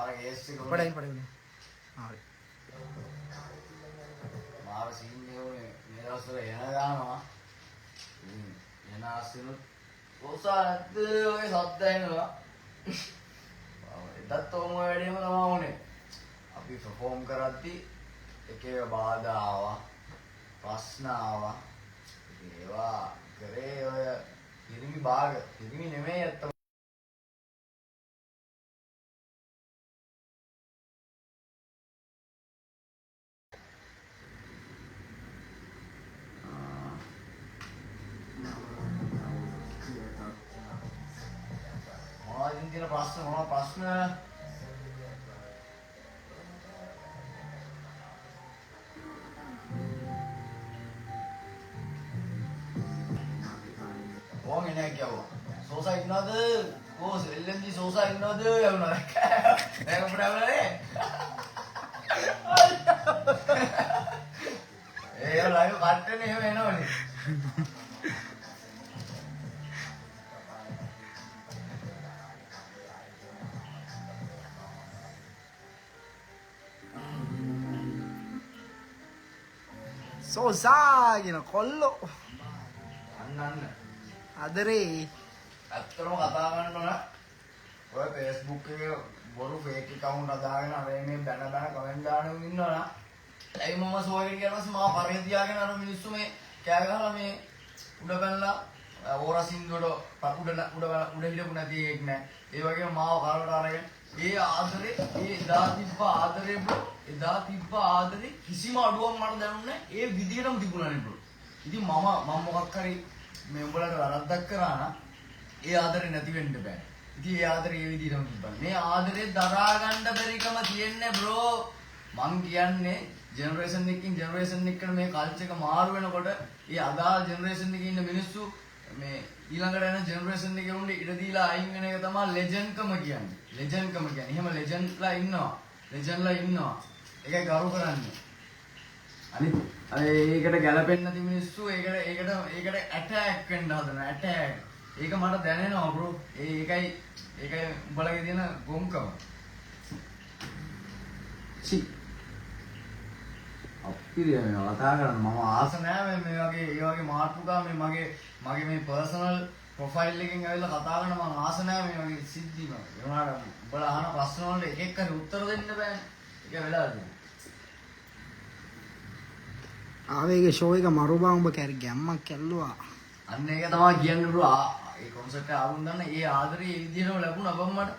पढ़ाई पढ़ाई हाँ මාර සීන් නේ මේ දවස්වල එන ගන්නවා එන ආසිනු කොසාරත් ඔය සද්ද එනවා එදත් ඔම වැඩේම තමයි උනේ අපි perform කරද්දි එක එක බාධා ආවා ප්‍රශ්න ආවා ඒවා කරේ ඔය පිරිමි භාග පිරිමි නෙමෙයි අත්ත තියෙන ප්‍රශ්න මොනවා ප්‍රශ්න ඕන් එන්නේ කියවෝ සෝසා ඉන්නවද කොහොස් එල්එම්ජි සෝසා ඉන්නවද යවනවා ඒක ප්‍රබලනේ ඒ ලයිව් කට්ටනේ එහෙම එනවනේ සෝසාගෙන කොල්ලෝ අන්න අදරේ ඇත්තටම කතා කරන්න ඕන ඔය Facebook එකේ බොරු fake account හදාගෙන අර මේ බැන කමෙන්ට් දානවා ඉන්නවනම් ඒ මම සෝයගෙන කියනවාස් මම පරේ තියාගෙන අර මිනිස්සු මේ කෑ ගහලා මේ උඩ බැලලා ඕරා සින්දුවට උඩ හිටපු නැති එකක් නෑ ඒ වගේම මාව කරවට අරගෙන ඒ ආදරේ ඒ එදා තිබ්බ ආදරේ කිසිම අඩුවක් මට දැනුන්නේ ඒ විදිහටම තිබුණානේ බ්‍රෝ. ඉතින් මම මොකක් හරි මේ උඹලට වැරද්දක් කරා නම් ඒ ආදරේ නැති වෙන්න බෑ. ඉතින් ඒ ආදරේ ඒ විදිහටම තිබ්බා. මේ ආදරේ දරා ගන්න බැරිකම තියෙන්නේ බ්‍රෝ. මං කියන්නේ ජෙනරේෂන් එකකින් ජෙනරේෂන් එකකට මේ කල්චර් එක මාරු වෙනකොට ඒ අදාළ ජෙනරේෂන් එකේ ඉන්න මිනිස්සු මේ ඊළඟට යන ජෙනරේෂන් එකේ උන්ට ඉඩ දීලා අයින් වෙන එක තමයි ලෙජන්ඩ්කම කියන්නේ. ලෙජන්ඩ්කම කියන්නේ. එහෙම ලෙජන්ඩ්ලා ඉන්නවා. ලෙජන්ඩ්ලා ඉන්නවා. ඒකයි ගරු කරන්නේ. අනිත් ඒකට ගැලපෙන්නේ නැති මිනිස්සු ඒකට ඇටැක් වෙන්න හදනවා. ඇටැක්. ඒක මට දැනෙනවා බ්‍රෝ. ඒකයි උඹලගේ තියෙන ගොම්කම. චි. අපිරිය මේ කතා කරන්න මම ආස නැහැ මේ වගේ මාතෘකා මේ මගේ මේ පර්සනල් ප්‍රොෆයිල් එකෙන් ඇවිල්ලා කතා කරන මම ආස නැහැ මේ වගේ සිද්ධි මම. ඒ වුණාට උඹලා අහන ප්‍රශ්න වලට එක එක හරි උත්තර දෙන්න බෑනේ. ඒක වෙලා තියෙනවා. ආවේගේ ෂෝ එක මරුබා උඹ කැරි ගැම්මක් කැල්ලුවා. අන්න ඒක තමයි කියන්නේ බ්‍රෝ. ඒ කොන්සෙප්ට් එක ආවුන් දන්න ඒ ආදරේ ඒ විදිහටම ලැබුණා බම් මට.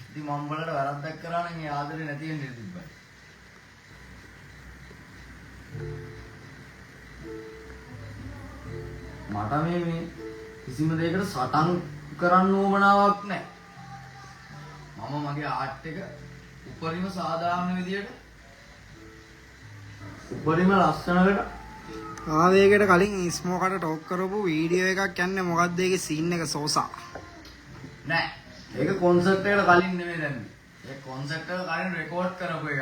ඉතින් මම උඹලට වැරද්දක් කරා නම් ඒ ආදරේ නැති වෙන්න ඉඩ තිබ්බා. මට මේ කිසිම දෙයකට සටන් කරන්න ඕමනාවක් නැහැ. මම මගේ ආර්ට් එක උපරිම සාධාරණ විදියට උපරිම ලස්සනකට ආවේගයට කලින් ස්මෝකට ටෝක් කරපු වීඩියෝ එකක් යන්නේ මොකක්ද ඒකේ සීන් එක සෝසා නෑ ඒක කොන්සර්ට් එකට කලින් නෙමෙයි දැම්මේ. ඒ කොන්සර්ට් එක කලින් රෙකෝඩ් කරපු එක.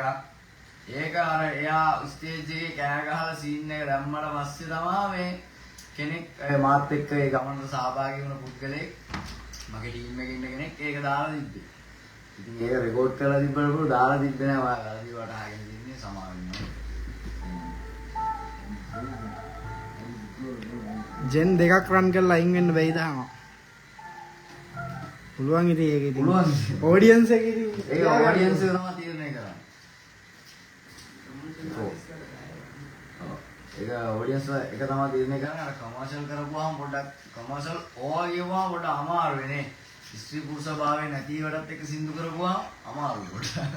ඒක අර එයා ස්ටේජ් එකේ කෑ ගහලා සීන් එක දැම්මට පස්සේ තමයි මේ කෙනෙක් මාත් එක්ක ඒ ගමනට සහභාගී වුණ පුද්ගලෙක් මගේ ටීම් එකේ ඉන්න කෙනෙක් ඒක දාලා තිබ්බේ. ඉතින් ඒක රෙකෝඩ් කරලා තිබ්බනකොට දාලා තිබ්බේ නෑ ඔයා වැරදි වට අහගෙන ඉන්නේ සමාවෙන්න. ජෙන් දෙකක් රන් කරලා අයින් වෙන්න බැයිද අහනවා. පුළුවන් ඉතින් ඒක ඉතින් පුළුවන් ඔඩියන්ස් එක ඉතින් ඒක ඔඩියන්ස් එක තමයි තීරණය කරන්නේ. ඒක ඔඩියන්ස් එක තමයි තීරණය කරන්නේ. අර කමර්ෂල් කරපුවාම පොඩ්ඩක් කමර්ෂල් ඕවා කියවුවාම පොඩ්ඩක් අමාරු වෙන්නේ. ස්ත්‍රී පුරුෂ භාවයේ නැති වලටත් එක සින්දු කරපුවාම අමාරු පොඩ්ඩක්.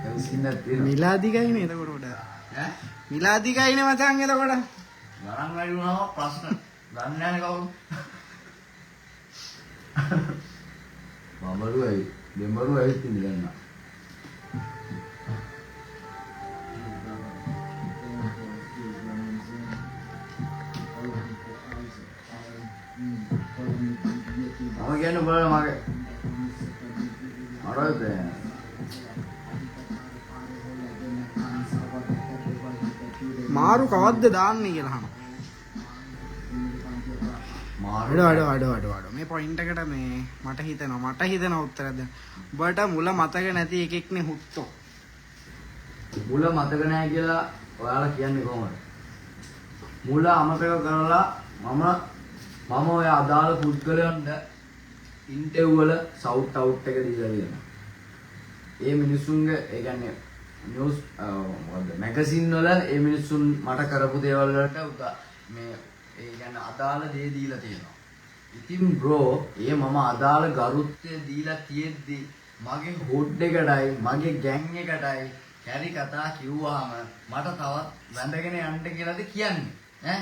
ඒක සින්නත් තියෙනවා. මිලාදිගයිනේ එතකොට උඩ. ඈ? මිලාදිගයිනේ මචං එතකොට. ගණන් වැඩි වුණාම ප්‍රශ්න. දන්නේ නැහැ කවුරු. මමරුයි දෙමරුයි ඇවිත් ඉන්නේ දැන්. මම කියන්නේ බලන්න මගේ අරද මාරු කවද්ද දාන්නේ කියලා අහනවා. අමාරු මේ පොයින්ට් එකට මේ මට හිතෙනවා උත්තරයක් දෙන්න. ඔබට මුල මතක නැති එකෙක්නේ හුත්තෝ. මුල මතක නැහැ කියලා ඔයාලා කියන්නේ කොහොමද? මුල අමතක කරලා මම ඔය අදාළ පුද්ගලයන්ට ඉන්ටර්විව් වල සවුට් අවුට් එක දීලා තියෙනවා. ඒ මිනිස්සුන්ගේ ඒ කියන්නේ නිවුස් මැගසින් වල ඒ මිනිස්සුන් මට කරපු දේවල් වලට මේ ඒ කියන්නේ අදාළ දේ දීලා තියෙනවා. ඉතින් බ්‍රෝ මම අදාළ ගරුත්වය දීලා තියෙද්දි මගේ හොඩ් එකටයි මගේ ගෑන් එකටයි කැරි කතා කිව්වහම මට තවත් වැඳගෙන යන්න කියලාද කියන්නේ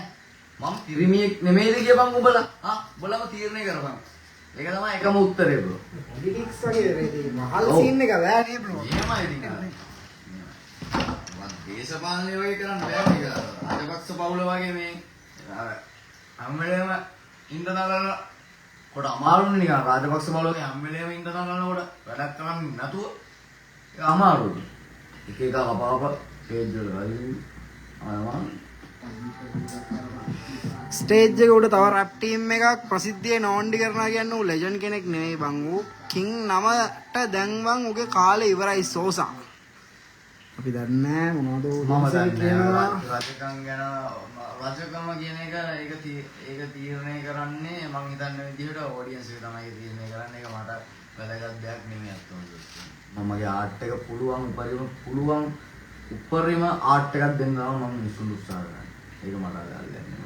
මම පිරිමියෙක් නෙමෙයිද කියපන් උඹලා උඹලම තීරණය කරපන්. ඒක තමයි එකම උත්තරේ බ්‍රෝ. පොලිටික්ස් වගේ රේදී මහල් සීන් එක බෑ නේ බ්‍රෝ. එහෙමයි ඉතින්. දේශපාලනය වගේ කරන්න බෑ මේක. රාජපක්ෂ පවුල වගේ මේ හැම වෙලේම ඉන්දනගල කොට අමාරුනේ නිකන් රාජපක්ෂ පවුලගේ හැම වෙලේම ඉන්දනගලනකොට වැඩක් කරන්නේ නැතුව ඒක අමාරුයි. එක එක කපාප පේජ් වල වලින් ස්ටේජ් එක උඩ තව රැප් ටීම් එකක් ප්‍රසිද්ධියේ නෝන්ඩි කරනවා කියන්නේ ඌ ලෙජන්ඩ් කෙනෙක් නෙවෙයි බං. ඌ කිං නමට දැන් බං ඌගේ කාලේ ඉවරයි සෝසා. අපි දන්නේ මොනවද මම කියනවා රජකම් ගැන රජකම කියන එක ඒක තීරණය කරන්නේ මම හිතන්නේ විදිහට ඔඩියන්ස් එක තමයි තීරණය කරන්නේ. ඒක මට වැදගත් දෙයක් නෙමෙයි අත්තුම. මමගේ ආර්ට් එක පුළුවන් උපරිම ආර්ට් එකක් දෙන්න නම් මම විශ්ව උත්සාහ කරනවා. ඒක මට අදාළයක් නෙමෙයි.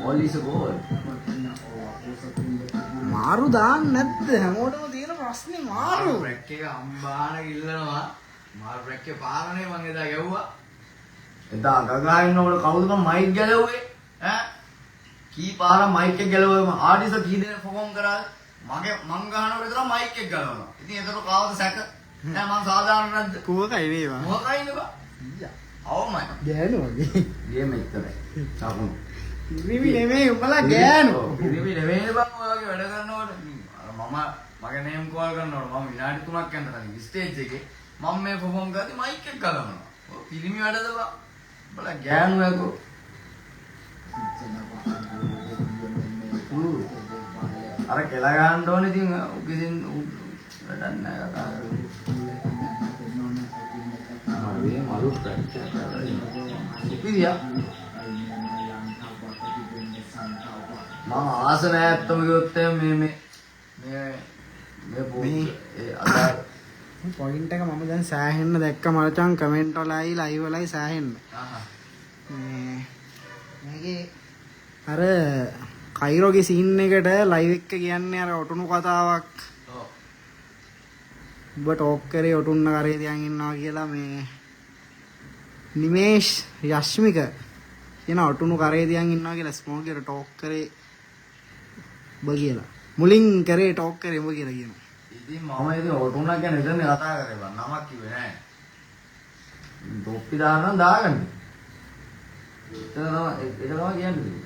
all is gold. මාරු දාන්න නැද්ද? හැමෝටම තියෙන ප්‍රශ්නේ මාරු. බ්‍රෙක් එක අම්බාන ගිල්ලනවා. මාරු බ්‍රෙක් එක පාරනේ මං එදා ගැව්වා. එදා ගගා ඉන්නකොට කවුද මම මයික් ගැලවුවේ? කී පාර මයික් එක ගැලවුවම ආටිස්ට් කී දෙනෙක් පර්ෆෝම් කරාද? මං ගහනකොට විතර මයික් එක ගලවනවා. ඉතින් ඒතර කාවද සැක? නෑ මං සාධාරණ නැද්ද? කෝකයි මේවා. මොකයිද බා? අවමයි. ගෑනු වගේ. ගේම් එකතරයි. සාපුණු. පිරිමි නෙමෙයි උඹලා ගෑනු. පිරිමි නෙමෙයි බං ඔයගේ වැඩ කරනකොට මම මගේ නේම් කෝල් කරනකොට මම විනාඩි 3ක් යනතන ස්ටේජ් එකේ මම මේ පර්ෆෝම් කරද්දි මයික් එක ගලවනවා. ඔය පිරිමි වැඩද බං? උඹලා ගෑනු යකෝ. අර කෙලා ගන්න ඕනේ ඉතින් උකින් වැඩක් නැහැ කතා කරන්නේ. මම මලු ප්‍රැක්ටිස් කරලා ඉතියා මම ආස නැහැ ඇත්තම කිව්වොත් මේ අදාළ පොයින්ට් එක මම දැන් සෑහෙන්න දැක්ක මචං කමෙන්ට් වලයි ලයිව් වලයි සෑහෙන්න. මේකේ අර කයිරෝගේ සීන් එකට ලයිව් එක කියන්නේ අර ඔටුනු කතාවක්. ඔබ ටෝක් කරේ ඔටුන්න කරේ තියන් ඉන්නවා කියලා මේ නිමේෂ් යශ්මික කියන ඔටුනු කරේ තියන් ඉන්නවා කියලා ස්මෝකර් ටෝක් කරේ ඔබ කියලා. මුලින් කරේ ටෝක් කරේ ඔබ කියලා කියනවා. ඉතින් මම ඉතින් ඔටුන්න ගැන ඉතින් කතා කරේ බං නමක් කිව්වේ නෑ. තොප්පි දාන්න දාගන්න. ඒක තමයි කියන්නේ.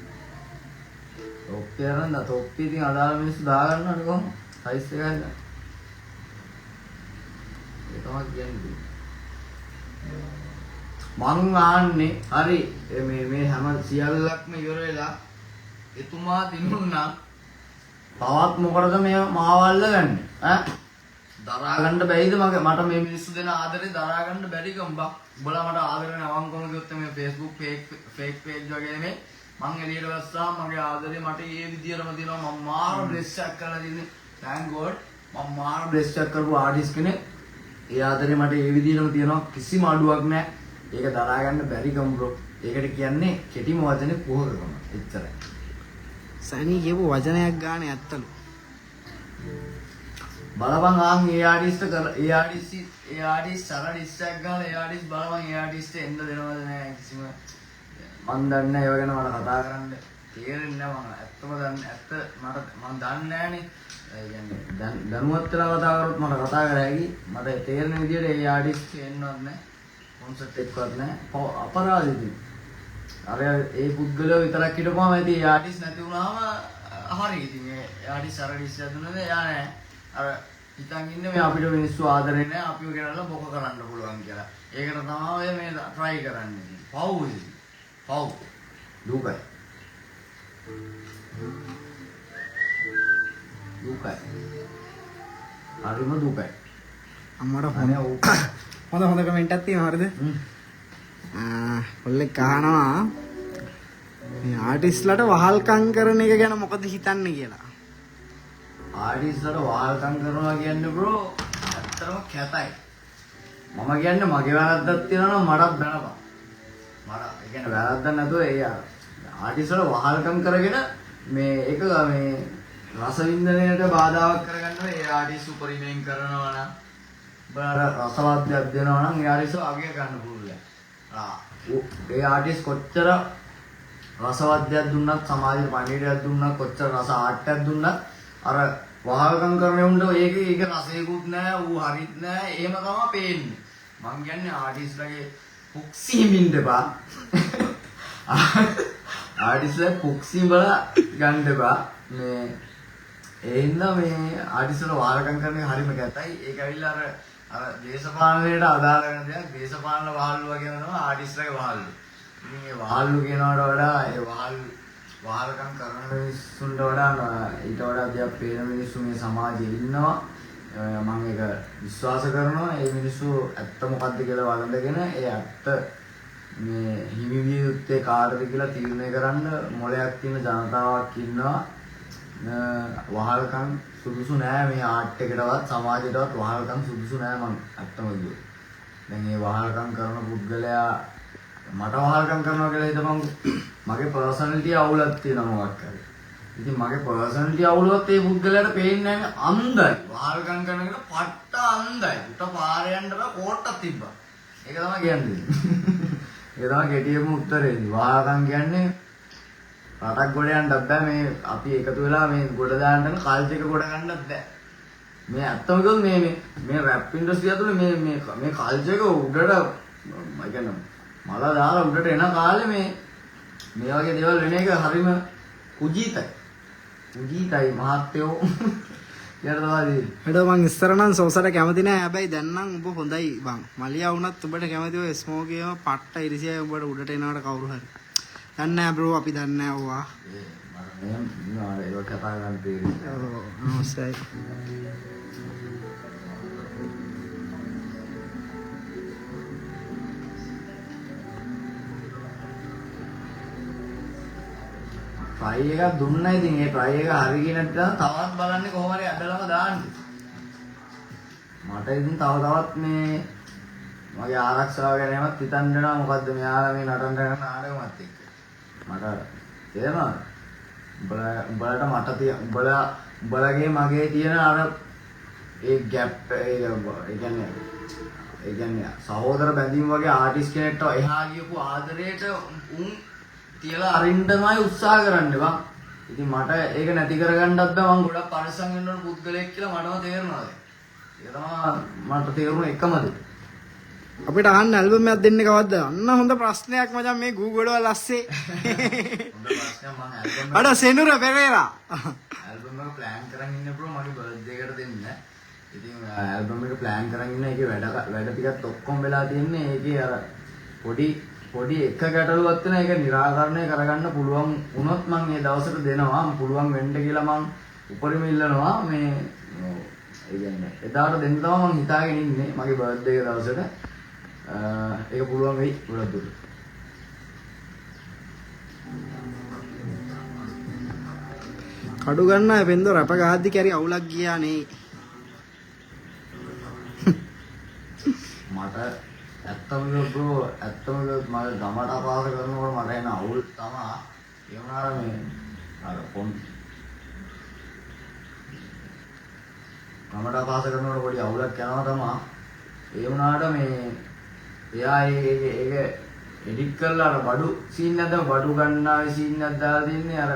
තොප්පි අරන් තොප්පි ඉතින් අදාළ මිනිස්සු දාගන්නවනේ කොහොම සයිස් එක ගන්න. ඒක තමයි කියන්නේ. මං ආන්නේ හරි මේ හැම සියල්ලක්ම ඉවර වෙලා එතුමා දිනුන්නා තවත් මොකටද මේ මාවල්ල ගන්න දරා ගන්න බැයිද මට මේ මිනිස්සු දෙන ආදරේ දරා ගන්න බැරි කම්බා උඹලා මට ආදරේ නවංකොම කිව්වොත් මේ Facebook fake page වගේ නෙමෙයි මං එළියට වැස්සා මගේ ආදරේ මට ඒ විදියටම දෙනවා මම මාර බ්ලෙස් එකක් කරලා දින්නේ thank god මම මාර බ්ලෙස් එකක් කරපු ආටිස්ට් කෙනෙක් ඒ ආදරේ මට ඒ විදියටම තියෙනවා කිසිම අඩුවක් නැහැ ඒක දරා ගන්න බැරි කම් බ්‍රෝ ඒකට කියන්නේ කෙටිම වචනේ කුහකකම එච්චරයි සනී කියපු වචනයක් ගානේ ඇත්තලු බලපන් ආන් ඒ ආටිස්ට් සරල ඉස්සක් ගාලා ඒ ආටිස්ට් බලපන් ඒ ආටිස්ට් එන්න දෙනවද නැහැ කිසිම මන් දන්නේ නැහැ ඒව ගැන මට කතා කරන්න තේරෙන්නේ නැහැ මම ඇත්තම දන්නේ ඇත්ත මම දන්නේ නැහනේ ඒ කියන්නේ දැනුවත් වෙලා කතා කරොත් මට කතා කර හැකි මට තේරෙන විදිහට ඒ ආටිස්ට් එන්නවත් නැහැ කොන්සර්ට් එකක්වත් නැහැ අපරාධෙදී අර ඒ පුද්ගලයා විතරක් හිටපුවාම ඇති ඒ ආටිස්ට් නැති වුණාම හරි ඉතින් ඒ ආටිස්ට් සරල ඉස්සක් දුන්නද යා නැහැ අර හිතන් ඉන්නේ මේ අපිට මිනිස්සු ආදරේ නැහැ අපිව ගෙනල්ලා බොක කරන්න පුළුවන් කියලා. ඒකට තමයි මේ try කරන්නේ. පව් දුකයි. හරිම දුකයි. අම්මට අනේ හොඳ කමෙන්ට් එකක් තියෙනවා හරිද? කොල්ලෙක් අහනවා මේ ආටිස්ට්ලාට වහල්කම් කරන එක ගැන මොකද හිතන්නේ කියලා. ආටිස්ට්ලාට වහල්කම් කරනවා කියන්නේ බ්‍රෝ ඇත්තටම කැතයි. මම කියන්නේ මගේ වැරද්දක් තියෙනවා නම් මටත් බැනපන්. මට ඒ කියන්නේ වැරද්දක් නැතුව ඒ ආටිස්ට්ලාට වහල්කම් කරගෙන මේ එක මේ රසවින්දනයට බාධාවක් කරගන්න ඒ ආටිස්ට් උපරිමයෙන් කරනවා නම් බාර රසවාද්‍යයක් දෙනවා නම් ඒ ආටිස්ට් අගය ගන්න පුළුවන්. ඒ ආටිස්ට් කොච්චර රසවාද්‍යයක් දුන්නත් සමාජයට පණිවිඩයක් දුන්නත් කොච්චර රස ආට්ටයක් දුන්නත් අර වහල්කම් කරන උන්ට ඒක රසයකුත් නැහැ ඌ හරිත් නැහැ එහෙම තමයි පේන්නේ. මං කියන්නේ ආටිස්ට්ලාගේ පුක්සීමින් දෙපා ආටිස්ට්ලා පුක්සීම් වල ගන්න දෙපා මේ ඒ හින්දා මේ ආටිස්ට්ලා වහල්කම් කරන එක හරිම කැතයි. ඒක ඇවිල්ලා අර දේශපාලනයට අදාළ වෙන දෙයක් දේශපාලන වහල්ලු වගේ තමයි ආටිස්ට්ලාගේ වහල්ලු. ඉතින් ඒ වහල්ලු කියනවට වඩා ඒ වහල්කම් කරන මිනිස්සුන්ට වඩා ඊට වඩා දෙයක් පේන මිනිස්සු මේ සමාජයේ ඉන්නවා. මම ඒක විශ්වාස කරනවා. ඒ මිනිස්සු ඇත්ත මොකද්ද කියලා වළඳගෙන ඒ ඇත්ත මේ හිමි විය යුත්තේ කාටද කියලා තීරණය කරන්න මොලයක් තියෙන ජනතාවක් ඉන්නවා. වහල්කම් සුදුසු නෑ මේ ආර්ට් එකටවත් සමාජයටවත් වහල්කම් සුදුසු නෑ මම ඇත්තම කිව්වොත්. දැන් මේ වහල්කම් කරන පුද්ගලයා මට වහල්කම් කරනවා කියලා හිතපන් මගේ පර්සනැලිටි අවුලක් තියෙනවා මොකක් හරි. ඉතින් මගේ පර්සනැලිටි අවුලවත් ඒ පුද්ගලයාට පේන්නේ නැහැ අන්ධයි. වහල්කම් කරනකොට පට්ට අන්ධයි. උට පාරේ යන්න බෑ කෝට්ටක් තිබ්බා. ඒක තමයි කියන්නේ. ඒක තමයි කෙටියම උත්තරේ. වහල්කම් කියන්නේ රටක් ගොඩ යන්නත් බෑ මේ අපි එකතු වෙලා මේ ගොඩ දාන්න කල්චර් එක ගොඩ ගන්නත් බෑ. මේ ඇත්තම කිව්වොත් මේ රැප් ඉන්ඩස්ට්‍රිය ඇතුලේ මේ කල්චර් එක උඩට මම කියන්නේ මල දාලා උඩට එන කාලේ මේ වගේ දේවල් වෙන එක හරිම කුජීතයි මහත්තයෝ කියලා තමයි. හෙට මං ඉස්සර නම් සෝසට කැමති නෑ. හැබැයි දැන් නම් ඔබ හොඳයි බං. මලියා වුණත් ඔබට කැමති ඔය ස්මෝකේම පට්ට ඉරිසියයි ඔබට උඩට එනවට කවුරු හරි. දන්නේ නෑ බ්‍රෝ අපි දන්නේ නෑ ඔවා. මට ඒක කතා කරන්න තේරෙන්නේ. ඔව් අවශ්‍යයි. try එකක් දුන්නා ඉතින් ඒ try එක හරි කියන තවත් බලන්නේ කොහොම හරි අදලම දාන්නේ. මට ඉතින් තවත් මේ මගේ ආරක්ෂාව ගැනමත් හිතන්න වෙනවා. මොකද්ද මෙයාලා මේ නටන්න යන නාටකමත් එක්ක. මට තේරෙනවද? උඹලට මට උඹලගේ මගේ තියෙන අර ඒ ગેප් ඒ කියන්නේ සහෝදර බැඳීම් වගේ ආටිස්ට් කෙනෙක්ට එහා ගියපු ආදරයට උන් තියලා අරින්නමයි උත්සාහ කරන්නේ බං. ඉතින් මට ඒක නැති කරගන්නත් බෑ. මම ගොඩක් පරිස්සම් වෙන්න ඕන පුද්ගලයෙක් කියලා මටම තේරෙනවා. ඒක තමයි මට තේරුණ එකම දේ. අපිට අහන්න ඇල්බම් එකක් දෙන්න කවද්ද? අන්න හොඳ ප්‍රශ්නයක් මචං මේ Google වල ඇස්සේ. හොඳ ප්‍රශ්නයක් මම ඇල්බම් අඩ සෙනුර පෙරේරා. ඇල්බම් එක ප්ලෑන් කරන් ඉන්නේ බ්‍රෝ මගේ බර්ත්ඩේ එකට දෙන්න. ඉතින් ඇල්බම් එක ප්ලෑන් කරන් ඉන්න එකේ වැඩ ටිකත් ඔක්කොම වෙලා තියෙන්නේ. ඒකේ අර පොඩි එක ගැටලුවක් තියෙන ඒක निराකරණය කරගන්න පුළුවන් වුණොත් මම මේ දවසට දෙනවා. පුළුවන් වෙන්න කියලා මම උපරිම ඉල්ලනවා. මේ ඒ කියන්නේ එදාට දෙන්න තමයි මම හිතාගෙන ඉන්නේ මගේ බර්ත්ඩේ එක දවසට. ඒක පුළුවන් වෙයි ගොඩක් දුරට. කඩු ගන්න අය පෙන්දෝ රැප ගහද්දි කැරි අවුලක් ගියා නේ. මට ඇත්තම බ්‍රෝ ඇත්තම මම ගමට අපහාස කරනකොට මට එන අවුල් තමයි ඒ වුණාර මේ අර ගමට අපහාස කරනකොට පොඩි අවුලක් යනවා තමයි. ඒ වුණාට මේ එයා ඒක එඩිට් කරලා අර බඩු සීන් එකක් බඩු ගන්නාවේ සීන් එකක් දාලා තින්නේ අර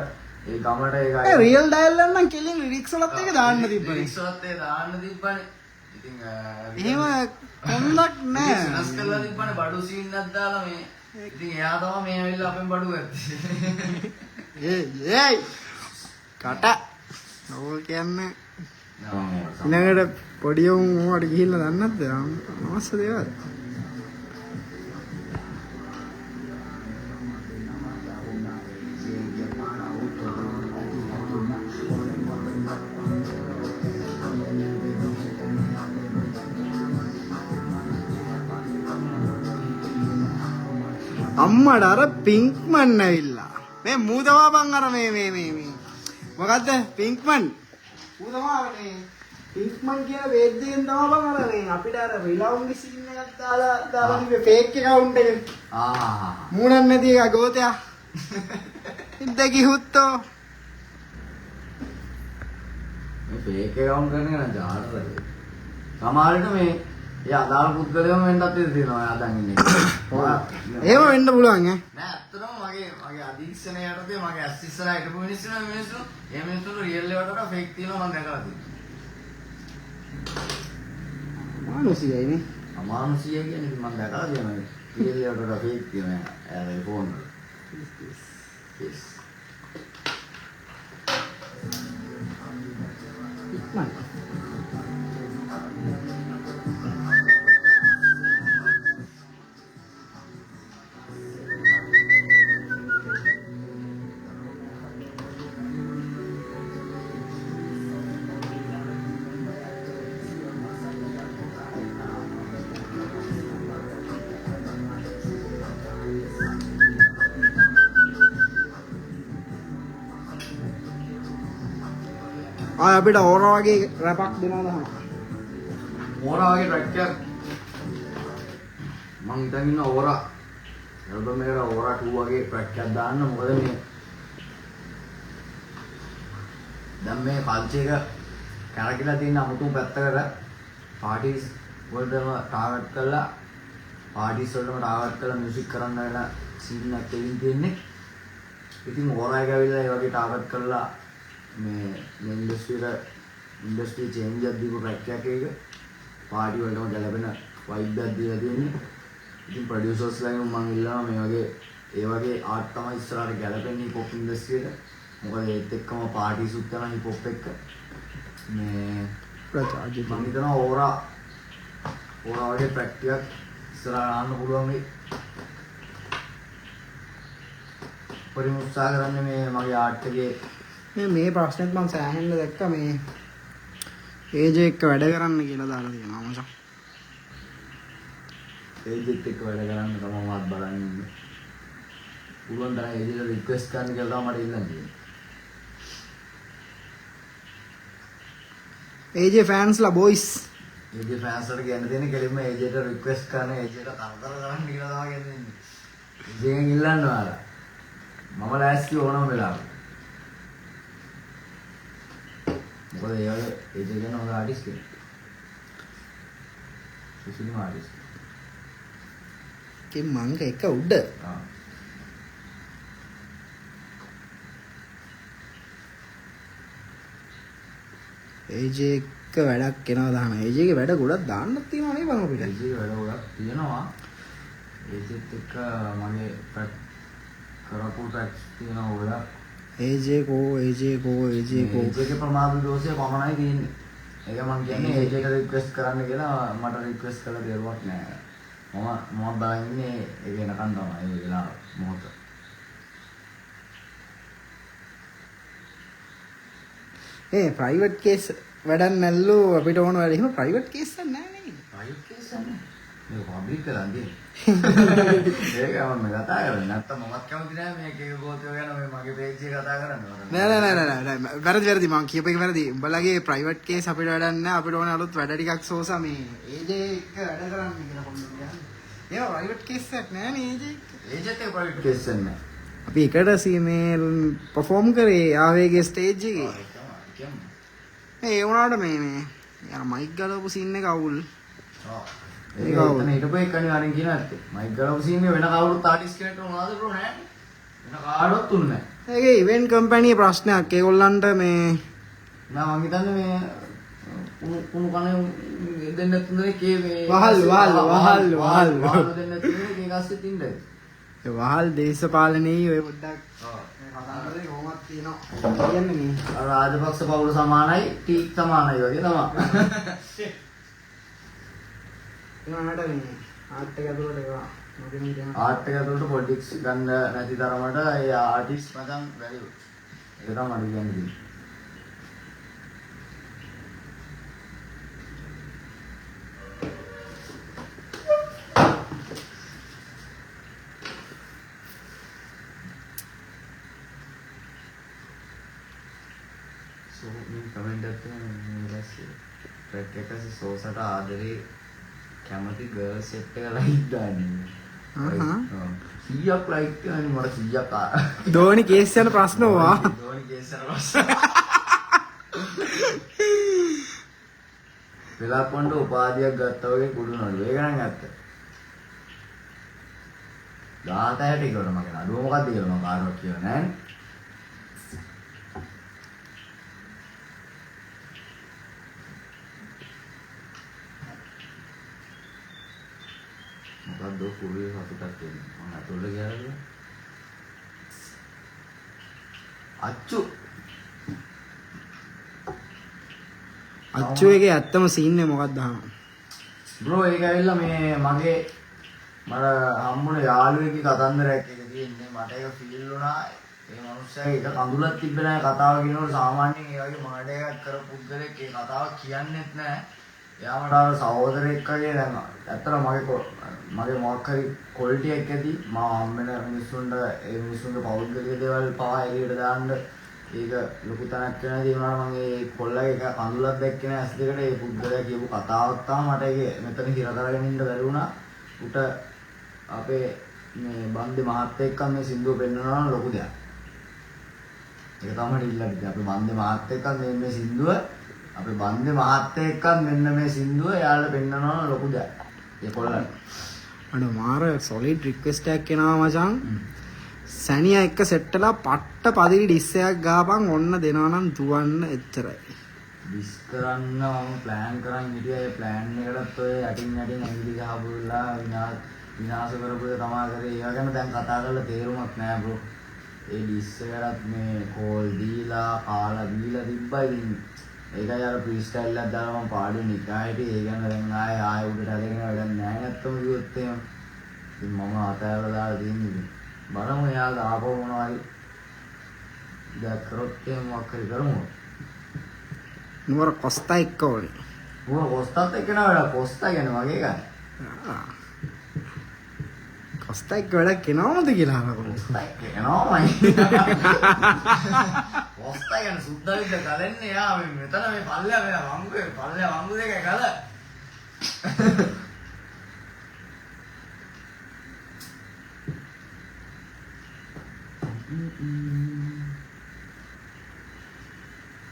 ඒ ගමට ඒක රියල් ඩයල් නම් කෙලින් ලිරික්ස් වලත් ඒක දාන්න තිබ්බනේ. ලිරික්ස් වලත් ඒක දාන්න තිබ්බනේ. ඉතින් එහෙම කොන්දක් නෑ. වෙනස් කරලා තිබ්බනේ බඩු සීන් එකක් දාලා මේ. ඉතින් එයා තමයි මේ ඇවිල්ලා අපෙන් බඩු ගත්තේ. ඒයි කට ඕක කියන්නේ ඊළඟට පොඩි උන් මොකට ගිහිල්ලා දන්නත්ද? අවශ්‍ය දේවල්. අම්මට අර පින්ක්මන් ඇවිල්ලා. මේ මූදවා බං අර මේ. මොකද්ද පින්ක්මන්? මූදවා මේ පින්ක්මන් කියන වේද්දෙන් තමයි බං අර මේ අපිට අර රිලවුන්ගේ සීන් එකක් දාලා තිබ්බේ ෆේක් account එක. මූණක් නැති එක ගෝතයා. ඉද්දකි හුත්තෝ. මේ ෆේක් account කරන එක නම් ජාතකද. සමහරවිට මේ ඒ අදාළ පුද්ගලයම වෙන්නත් තියෙනවා එයා දැන් ඉන්නේ. එහෙම වෙන්න පුළුවන් ඈ. නෑ ඇත්තටම මගේ අධීක්ෂණය යටතේ මගේ ඇස් ඉස්සරහා හිටපු මිනිස්සු ඒ මිනිස්සුන්ට රියල් එකට වඩා ෆේක් තියෙනවා මම දැකලා තියෙනවා. මානුසියයි නේ. අමානුෂීය කියන්නේ ඉතින් මම දැකලා තියෙනවා. රියල් එකට වඩා ෆේක් තියෙනවා එයාගේ ෆෝන් වල. yes. ඉක්මන්. ආ අපිට ඕරා වගේ රැපක් දෙනවා තමයි. ඕරා වගේ ට්‍රැක් එකක් මම හිතන් ඉන්න ඕරා ඇල්බම් එකට ඕරා 2 වගේ ට්‍රැක් එකක් දාන්න. මොකද මේ දැන් මේ කල්චර් එක කරකිලා තියෙන අමුතුම පැත්තකට පාටිස් වලටම ටාගට් කරලා පාටිස් වලටම ටාගට් කරලා මියුසික් කරන්න වෙන සීන් එකක් තියෙන්නේ. ඉතින් ඕරා එක ඇවිල්ලා ඒ වගේ ටාගට් කරලා මේ ඉන්ඩස්ට්‍රි චේන්ජ් එකක් දීපු ට්‍රැක් එකක් එක පාටි වලටම ගැලපෙන වයිබ් එකක් දීලා තියෙන්නේ. ඉතින් ප්‍රොඩියුසර්ස්ලාගෙන් මම ඉල්ලනවා මේ වගේ ඒ වගේ ආර්ට් තමයි ඉස්සරහට ගැලපෙන්නේ හිප් හොප් ඉන්ඩස්ට්‍රියට. මොකද ඒත් එක්කම පාටිසුත් කරන හිප් හොප් එක මේ ප්‍රචාරජ මම හිතනවා ඕරා වගේ ට්‍රැක් එකක් ඉස්සරහට ආන්න පුළුවන් වෙයි. පරිම උත්සාහ කරන්නේ මේ මගේ ආර්ට් එකේ මේ ප්‍රශ්නෙත් මම සෑහෙන්න දැක්ක මේ ඒජ් එක්ක වැඩ කරන්න කියලා දාලා තියෙනවා මචං. ඒජ් එක්ක වැඩ කරන්න තමයි මාත් බලන්නේ ඉන්නේ. පුළුවන් තරම් ඒජ් එකට රික්වෙස්ට් කරන්න කියලා තමයි මට ඉල්ලන්න තියෙන්නේ. ඒජ් ෆෑන්ස්ලා බොයිස්. ඒජ් ෆෑන්ස්ලාට කියන්න තියෙන්නේ කෙලින්ම ඒජ් එකට රික්වෙස්ට් කරන ඒජ් එකට කරදර කරන්න කියලා තමයි කියන්නේ. ඒජ් එකෙන් ඉල්ලන්න ඔයාලා. මම ලෑස්ති ඕනම වෙලාවක. මොකද ඒ වගේ ඒජ් එක ගැන හොඳ ආටිස්ට් කෙනෙක්. සුසිලිම ආටිස්ට්. කිම් මංග එක උඩ. ඒජ් එක වැඩක් එනවා දාන. ඒජ් එකේ වැඩ ගොඩක් දාන්නත් තියෙනවා නේ බං අපිට. ඒජ් එකේ වැඩ ගොඩක් තියෙනවා. ඒජ් එක්ක මගේ කරපු ට්‍රැක්ස් තියෙනවා ගොඩක්. ඒජ් ඒජේ ප්‍රමාද දෝෂය කොහොමයි තියෙන්නේ. ඒක මම කියන්නේ ඒජ් එකට රික්වෙස්ට් කරන්න කියලා මට රික්වෙස්ට් කළා දෙයක් නෑ. මම බලන්නේ ඒක එනකන් තමයි ඒ වෙලාව මොහොත. ප්‍රයිවට් කේස් වැඩක් නැල්ලු අපිට ඕන වැඩ. එහෙම ප්‍රයිවට් කේස් එකක් නෑ නේද? ප්‍රයිවට් කේස් එකක් නෑ. මේක පබ්ලික් කරන්නේ. ඒක මම කතා කරන්නේ නැත්තම් මමත් කැමති නෑ මේක එක ගෝතියෝ ගැන මේ මගේ පේජ් එකේ කතා කරන්න. නෑ වැරදි මං කියප එක වැරදි. උඹලගේ ප්‍රයිවට් කේස් අපිට වැඩක් නෑ. අපිට ඕන අලුත් වැඩ ටිකක් සෝසා මේ ඒජ් එක වැඩ කරන්න කියලා කොම්බන් කියන්නේ. ඒවා ප්‍රයිවට් කේස් එකක් නෑ නේ ඒජ් එක. ඒජ් එකේ ප්‍රයිවට් කේස් එකක් නෑ. අපි එකට මේ පර්ෆෝම් කරේ ආවේගේ ස්ටේජ් එකේ. ඒ වුණාට මේ අර මයික් ගලවපු සීන් එක අවුල්. ඒක එතන හිටපු එක අනිවාර්යෙන් කියන ඇත්ත. මයික් ගලවපු සීන් එක වෙන කවුරුත් ආටිස්ට් කෙනෙක්ට උනාද බ්‍රෝ නෑ. වෙන කාටවත් උන්නේ නෑ. ඒකේ ඉවෙන්ට් කම්පැනි ප්‍රශ්නයක්. ඒගොල්ලන්ට මේ මම හිතන්නේ මේ කුණු කනේ දෙන්න තුනේ කේ මේ වහල් දෙන්න තුනේ කේ ගස්සේ තින්දයි. ඒ වහල් දේශපාලනයේ ඔය පොඩ්ඩක් කතාන්තරේ කොහොමද තියෙනවා කියන්නේ මේ රාජපක්ෂ පවුල සමානයි ටීක් සමානයි වගේ තමයි. ඒනකට මේ ආර්ට් එක ඇතුළට ඒවා මොකද කියන්නේ ආර්ට් එක ඇතුළට පොලිටික්ස් ගන්න නැති තරමට ඒ ආටිස්ට් මචං වැලියු. ඒක තමයි මට කියන්නේ. සෝ මේ කමෙන්ට් එකක් තියෙනවා ට්‍රැක් එකක සෝසට ආදරේ කැමති ගර්ල් සෙට් එක ලයික් දාන්නේ. 100ක් ලයික් කරන්නේ මට 100ක් ධෝනි කේස් යන ප්‍රශ්න ඕවා. ධෝනි කේස් යන ප්‍රශ්න. වෙලා පොන්ඩ උපාධියක් ගත්තා වගේ කුඩුනලු. ඒක නම් ඇත්ත. 16ට ඉක්කොට මගේ නඩුව මොකක්ද කියලා මම කාටවත් කියලා නෑනේ. මොකක්ද කුරුවේ සතුටක් වෙන්නේ. මම අතොල්ල ගියාද? අච්චු එකේ ඇත්තම සීන් එක මොකක්ද අහනවා. බ්‍රෝ ඒක ඇවිල්ලා මේ මගේ මට හම්බුනේ යාළුවෙක්ගේ කතන්දරයක් එක තියෙන්නේ. මට ඒක ෆීල් වුණා. ඒ මනුස්සයා එක කඳුලක් තිබ්බේ නැහැ කතාව කියනකොට සාමාන්‍යයෙන් ඒ වගේ මඩ එකක් කරපු පුද්ගලෙක් ඒ කතාව කියන්නේත් නැහැ. එයාමට අර සහෝදරෙක් වගේ දැන් ඇත්තට මගේ මොකක් හරි ක්වොලිටි එකක් ඇති මම හම්බෙන මිනිස්සුන්ට ඒ මිනිස්සුන්ගේ පෞද්ගලික දේවල් පවා එළියට දාන්න ඒක ලොකු තැනක් වෙනවා දිනුනා මම ඒ කොල්ලගේ එක කඳුලක් දැක්කේ නැහැ ඇස් දෙකට ඒ පුද්ගලයා කියපු කතාවක් තමයි මට ඒක මෙතන හිර කරගෙන ඉන්න බැරි වුණා උට අපේ මේ බන්දේ මහත්තයා එක්ක මේ සින්දුව පෙන්නනවා නම් ලොකු දෙයක් ඒක තමයි ඉල්ලන්නේ අපේ බන්දේ මහත්තයා එක්ක මේ සින්දුව අපේ බන්දේ මහත්තයා එක්ක මෙන්න මේ සින්දුව යාළුවා පෙන්නනවා නම් ලොකු දෙයක් ඒ කොල්ලන් අඩ මාර සොලිඩ් රික්වෙස්ට් එකක් එනවා මචං සැනියා එක්ක සෙට්ටලා පට්ට පදිරි ඩිස් එකක් ගාපන් ඔන්න දෙනවා නම් දුවන්න එච්චරයි ඩිස් කරන්න මම ප්ලෑන් කරන් හිටියා ඒ ප්ලෑන් එකටත් ඔය යටින් ඇඟිලි ගහපුලා විනාශ කරපු එක තමා කරේ ඒව ගැන දැන් කතා කරලා තේරුමක් නැහැ බ්‍රෝ ඒ ඩිස් එකටත් මේ කෝල් දීලා කාලා දීලා තිබ්බයි ඉතින් ඒකයි අර ෆ්‍රී ස්ටයිල් එකක් දාලා මම පාඩුවේ නිකායට ඒ ගැන දැන් ආයෙ උඩට අරගෙන වැඩක් නැහැ නැත්තම් කිව්වොත් එහෙම ඉතින් මම අතෑරලා දාලා තියෙන්නේ බලමු එයාලා ආපහු මොනවා හරි දෙයක් කරොත් එහෙම මොකක් හරි කරමු නුවර කොස්තා එක්ක ඕනේ නුවර කොස්තාත් එක්ක නෑ වැඩ කොස්තා කියන්නේ මගේ ගන්න කොස්තා එක්ක වැඩක් එනවමද කියලා අහනවා කොස්තා එක්ක එනවමයි කොස්තා කියන්නේ සුද්දා විද්ද ගලන්නේ යා මෙතන මේ පල්ලෙයා මේ වංගු දෙකේ ගල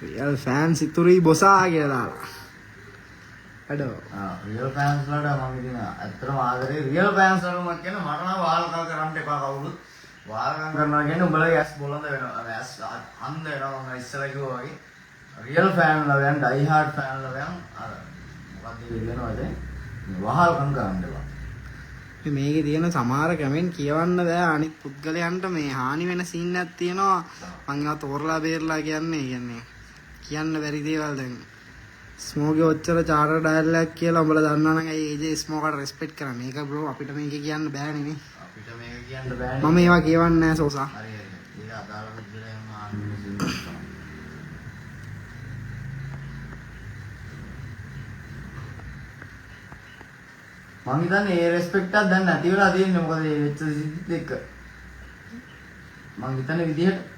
රියල් ෆෑන්ස් ඉතුරුයි බොසා කියලා දාලා. අඩෝ. රියල් ෆෑන්ස් වලට මම ඉතින් ඇත්තටම ආදරේ රියල් ෆෑන්ස් වලම කියන මට නම් වාල්කම් කරන්න එපා කවුරුත්. වාල්කම් කරනවා කියන්නේ උඹලගේ ඇස් බොළඳ වෙනවා. ඇස් අන්ධ වෙනවා මම ඉස්සෙල්ලා කිව්වා වගේ. රියල් ෆෑන් ලවයන් ඩයි හાર્ඩ් ෆෑන් ලවයන් අර මොකක්ද කියනවද? වාල්කම් කරන්න එපා. මේකේ තියෙන සමහර කමෙන්ට් කියවන්න බෑ අනිත් පුද්ගලයන්ට මේ හානි වෙන සීන් එකක් තියෙනවා මං ඒවා තෝරලා බේරලා කියන්නේ කියන්න බැරි දේවල් දැන් ස්මෝගේ ඔච්චර චාර්ටර් ඩයලොග් කියලා උඹලා දන්නා නම් ඒ ඒජේ ස්මෝකට රෙස්පෙක්ට් කරන්න. ඒක බ්‍රෝ අපිට මේක කියන්න බෑනේ නේ. අපිට මේක කියන්න බෑනේ. මම ඒවා කියවන්නේ නැහැ සෝසා. හරි. ඒක අදාළ පුද්ගලයන්ම ආන්නේ සීන් තමයි. මං හිතන්නේ ඒ රෙස්පෙක්ට් එකක් දැන් නැති වෙලා තියෙන්නේ මොකද මේ වෙච්ච සිද්ධිත් එක්ක මං හිතන්නේ විදිහට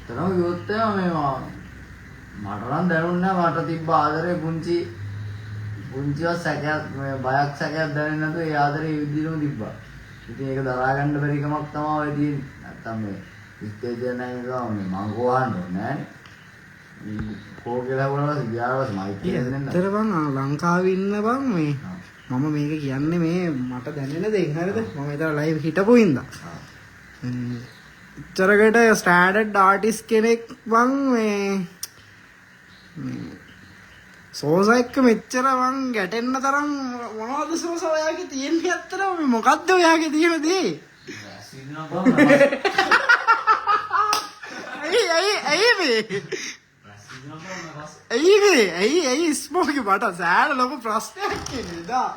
තරම යොත්තේ මේවා මට නම් දැනුන්නේ නැහැ මට තිබ්බ ආදරේ පුංචිව සැකයක් මේ බයක් සැකයක් දැනෙන්නේ නැතුව ඒ ආදරේ විදිහටම තිබ්බා. ඉතින් ඒක දරා ගන්න බැරි කමක් තමයි ඔය තියෙන්නේ. නැත්තම් මේ ස්ටේජ් එක නැහැ නේද මේ මං ගෝවන්න ඕනේ නෑනේ. කෝ කියලා වුණාම ගියාවස් මයික් එක දෙන්න. ඇත්තට බං ලංකාවේ ඉන්න බං මේ මම මේක කියන්නේ මේ මට දැනෙන දේ හරියද? මම ඒතර ලයිව් හිටපු ඉඳා. චරකට ස්ටෑඩඩ් ආටිස්ට් කෙනෙක් බං මේ සෝසා එක්ක මෙච්චර මං ගැටෙන්න තරම් මොනවද සෝසා ඔයාගේ තියෙන්නේ ඇත්තටම මේ මොකද්ද ඔයාගේ තියෙන දේ? ඇයි ස්මෝකි මට සෑහෙන ලොකු ප්‍රශ්නයක් කියන්නේ දා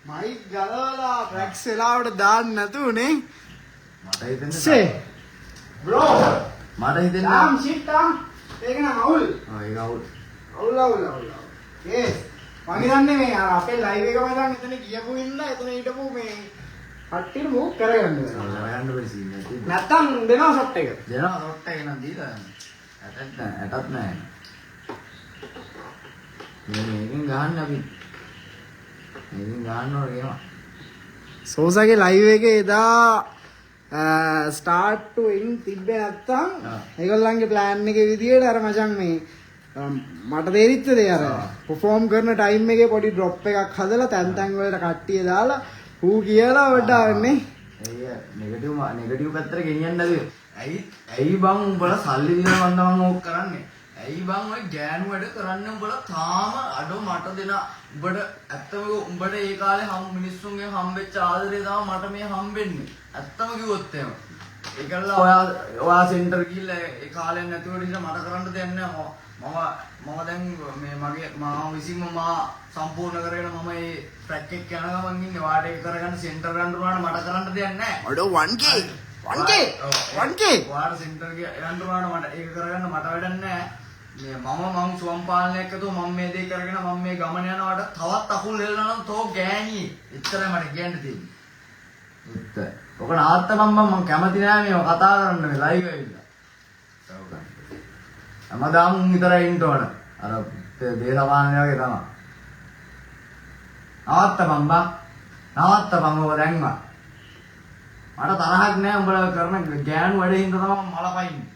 මයික් ගලවලා ට්‍රැක්ස් වෙලාවට දාන්න නැතුනේ. මට හිතෙන්නේ ෂේ බ්‍රෝ මට හිතෙන්නේ ඩාම් ෂිට් ඩාම් ඒක නම් අවුල්. ඒක අවුල්. අවුල්. ඒස් මම හිතන්නේ මේ අර අපේ ලයිව් එකම දැන් එතන ගියපු ඉන්න එතන හිටපු මේ කට්ටිය මූව් කරගන්න වෙනවා. කරගන්න බැරි සීන් එකක් තියෙනවා. නැත්තම් දෙනවා සොට් එක. දෙනවා රොට් එක නම් දීලා ඇටත් නැහැ. මේකෙන් ගහන්න අපි. මේකෙන් ගහන්න ඕනේ කියනවා. සෝසාගේ ලයිව් එකේ එදා ස්ටාර්ට් ටු එන්ඩ් තිබ්බේ නැත්තම් ඒගොල්ලන්ගේ ප්ලෑන් එකේ විදියට අර මචං මේ මට තේරිච්ච දේ අර පර්ෆෝම් කරන ටයිම් එකේ පොඩි ඩ්‍රොප් එකක් හදලා තැන් තැන් වලට කට්ටිය දාලා ඌ කියලා වඩාවන්නේ. නෙගටිව් පැත්තට ගෙනියන්න නැතුව. ඇයි බං උඹලා සල්ලි දීලා මම ඕක කරන්නේ? ඇයි බං ඔය ගෑනු වැඩ කරන්න උඹලා තාම අඩෝ මට දෙන උඹට ඇත්තම උඹට ඒ කාලේ මිනිස්සුන්ගෙන් හම්බෙච්ච ආදරේ තමයි මට මේ හම්බෙන්නේ. ඇත්තම කිව්වොත් එහෙම. ඒකල්ලා ඔයා සෙන්ටර් ගිහිල්ලා ඒ කාලෙන් නැතුවට ඉන්න මට කරන්න දෙයක් නැහැ. මම දැන් මේ මම විසින්ම සම්පූර්ණ කරගෙන මම මේ ට්‍රැක් එක යන ගමන් ඉන්නේ. වාට ඒක කරගන්න සෙන්ටර් ගන්න උනාට මට කරන්න දෙයක් නැහැ. අඩෝ 1k වාට සෙන්ටර් යන්න උනාට මට ඒක කරගන්න මට වැඩක් නැහැ. මම සුවම් පාලනයක් ඇතුව මම මේ දේ කරගෙන මම මේ ගමන යනවාට තවත් අකුල් හෙලනවා නම් තෝ ගෑණි. එච්චරයි මට කියන්න තියෙන්නේ. උත්තර. ඔක නාත්තම් මම කැමති නෑ මේව කතා කරන්න මේ ලයිව් ඇවිල්ලා. හැමදාම විතරයි ඉන්න ඕන. අර දේශපාලනය වගේ තමයි. නවත්තපන් ඔබ දැන්ම. මට තරහක් නෑ උඹලා කරන ගෑනු වැඩේ හින්දා තමයි මම මලපයින්නේ.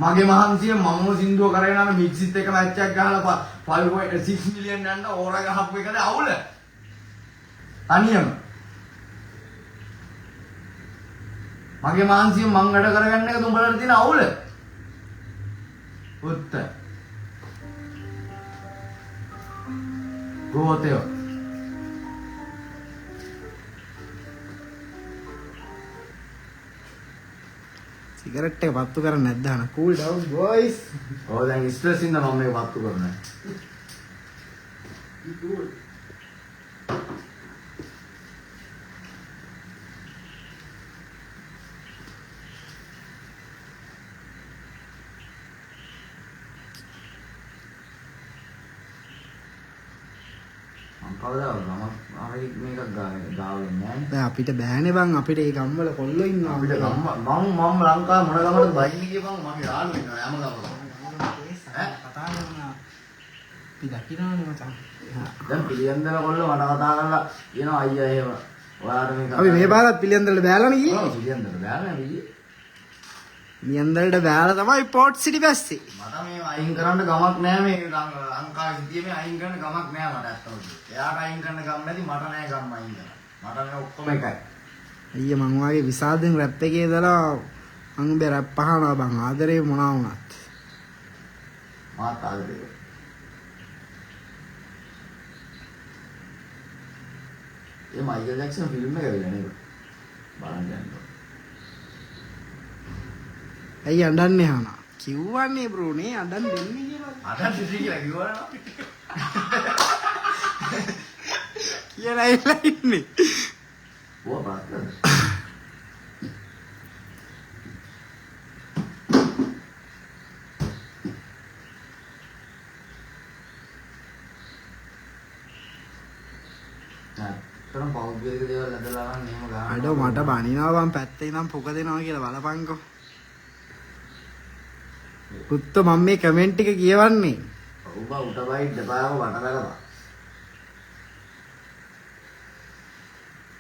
මගේ මහන්සිය මම සින්දුව කරගෙන යන මික්සිත් එක මැච් එකක් ගහලා 5.6 මිලියන් යන්න ඕරා ගහපු එකද අවුල. තනියම. මගේ මහන්සිය මං වැඩ කරගන්න එකද උඹලට තියෙන අවුල. උත්තර. ගෝතය. සිගරට් එක පත්තු කරන්නේ නැද්ද අන කූල් ඩවුන් බොයිස්. ඔය දැන් ස්ට්‍රෙස් ඉන්න මම මේක පත්තු කරන්නේ. දැන් අපිට බෑනේ බං අපිට ඒ ගම්වල කොල්ලෝ ඉන්නවා අපිට ගම මම ලංකාව මොන ගමකටද බයින්නේ කියපන් මගේ යාළුවෝ ඉන්නවා හැම ගමකම කතා කරනවා අපි දකින්නනේ මචං. දැන් පිළියන්දල කොල්ලෝ මට කතා කරලා කියනවා අයියා එහෙම ඔයාලට මේක අපි මේ පාරත් පිළියන්දලට බෑලානේ ගියේ. ඔව් පිළියන්දල බෑලා ගියේ. පිළියන්දලට බෑලා තමයි පෝට් සිටි බැස්සේ. මට මේ අයින් කරන්න ගමක් නෑ මේ ලංකාවේ සිටියේ මේ අයින් කරන්න ගමක් නෑ මට අත්තම. එයාට අයින් කරන්න ගම නැති මට නෑ ගම අයින් කරන්න. මට මේ ඔක්කොම එකයි. අයියා මං වාගේ විසාදෙන් රැප් එකේ දාලා මං උඹේ රැප් අහනවා බං ආදරේ මොනවා වුණත්. මාත් ආදරේ. ඒ මයිකල් ජැක්සන් ෆිල්ම් එක වෙලා නේද? බලන්න යන්න. ඇයි අඬන්නේ හානා? කිව්වන්නේ බ්‍රෝ නේ අඬන් දෙන්නේ කියලා. අඬන් දෙන්නේ කියලා කිව්වනේ. කියලා ඉල්ලා ඉන්නේ. ඕවා බලන්න. තරම් පෞද්ගලික දේවල් ඇදලා නම් එහෙම ගන්න. අඩෝ මට බනිනවා බං පැත්තේ ඉඳන් පුක දෙනවා කියලා බලපංකෝ. පුත්ත මම මේ කමෙන්ට් එක කියවන්නේ. ඔව් බා උටබයි දෙපාරම වටලලා.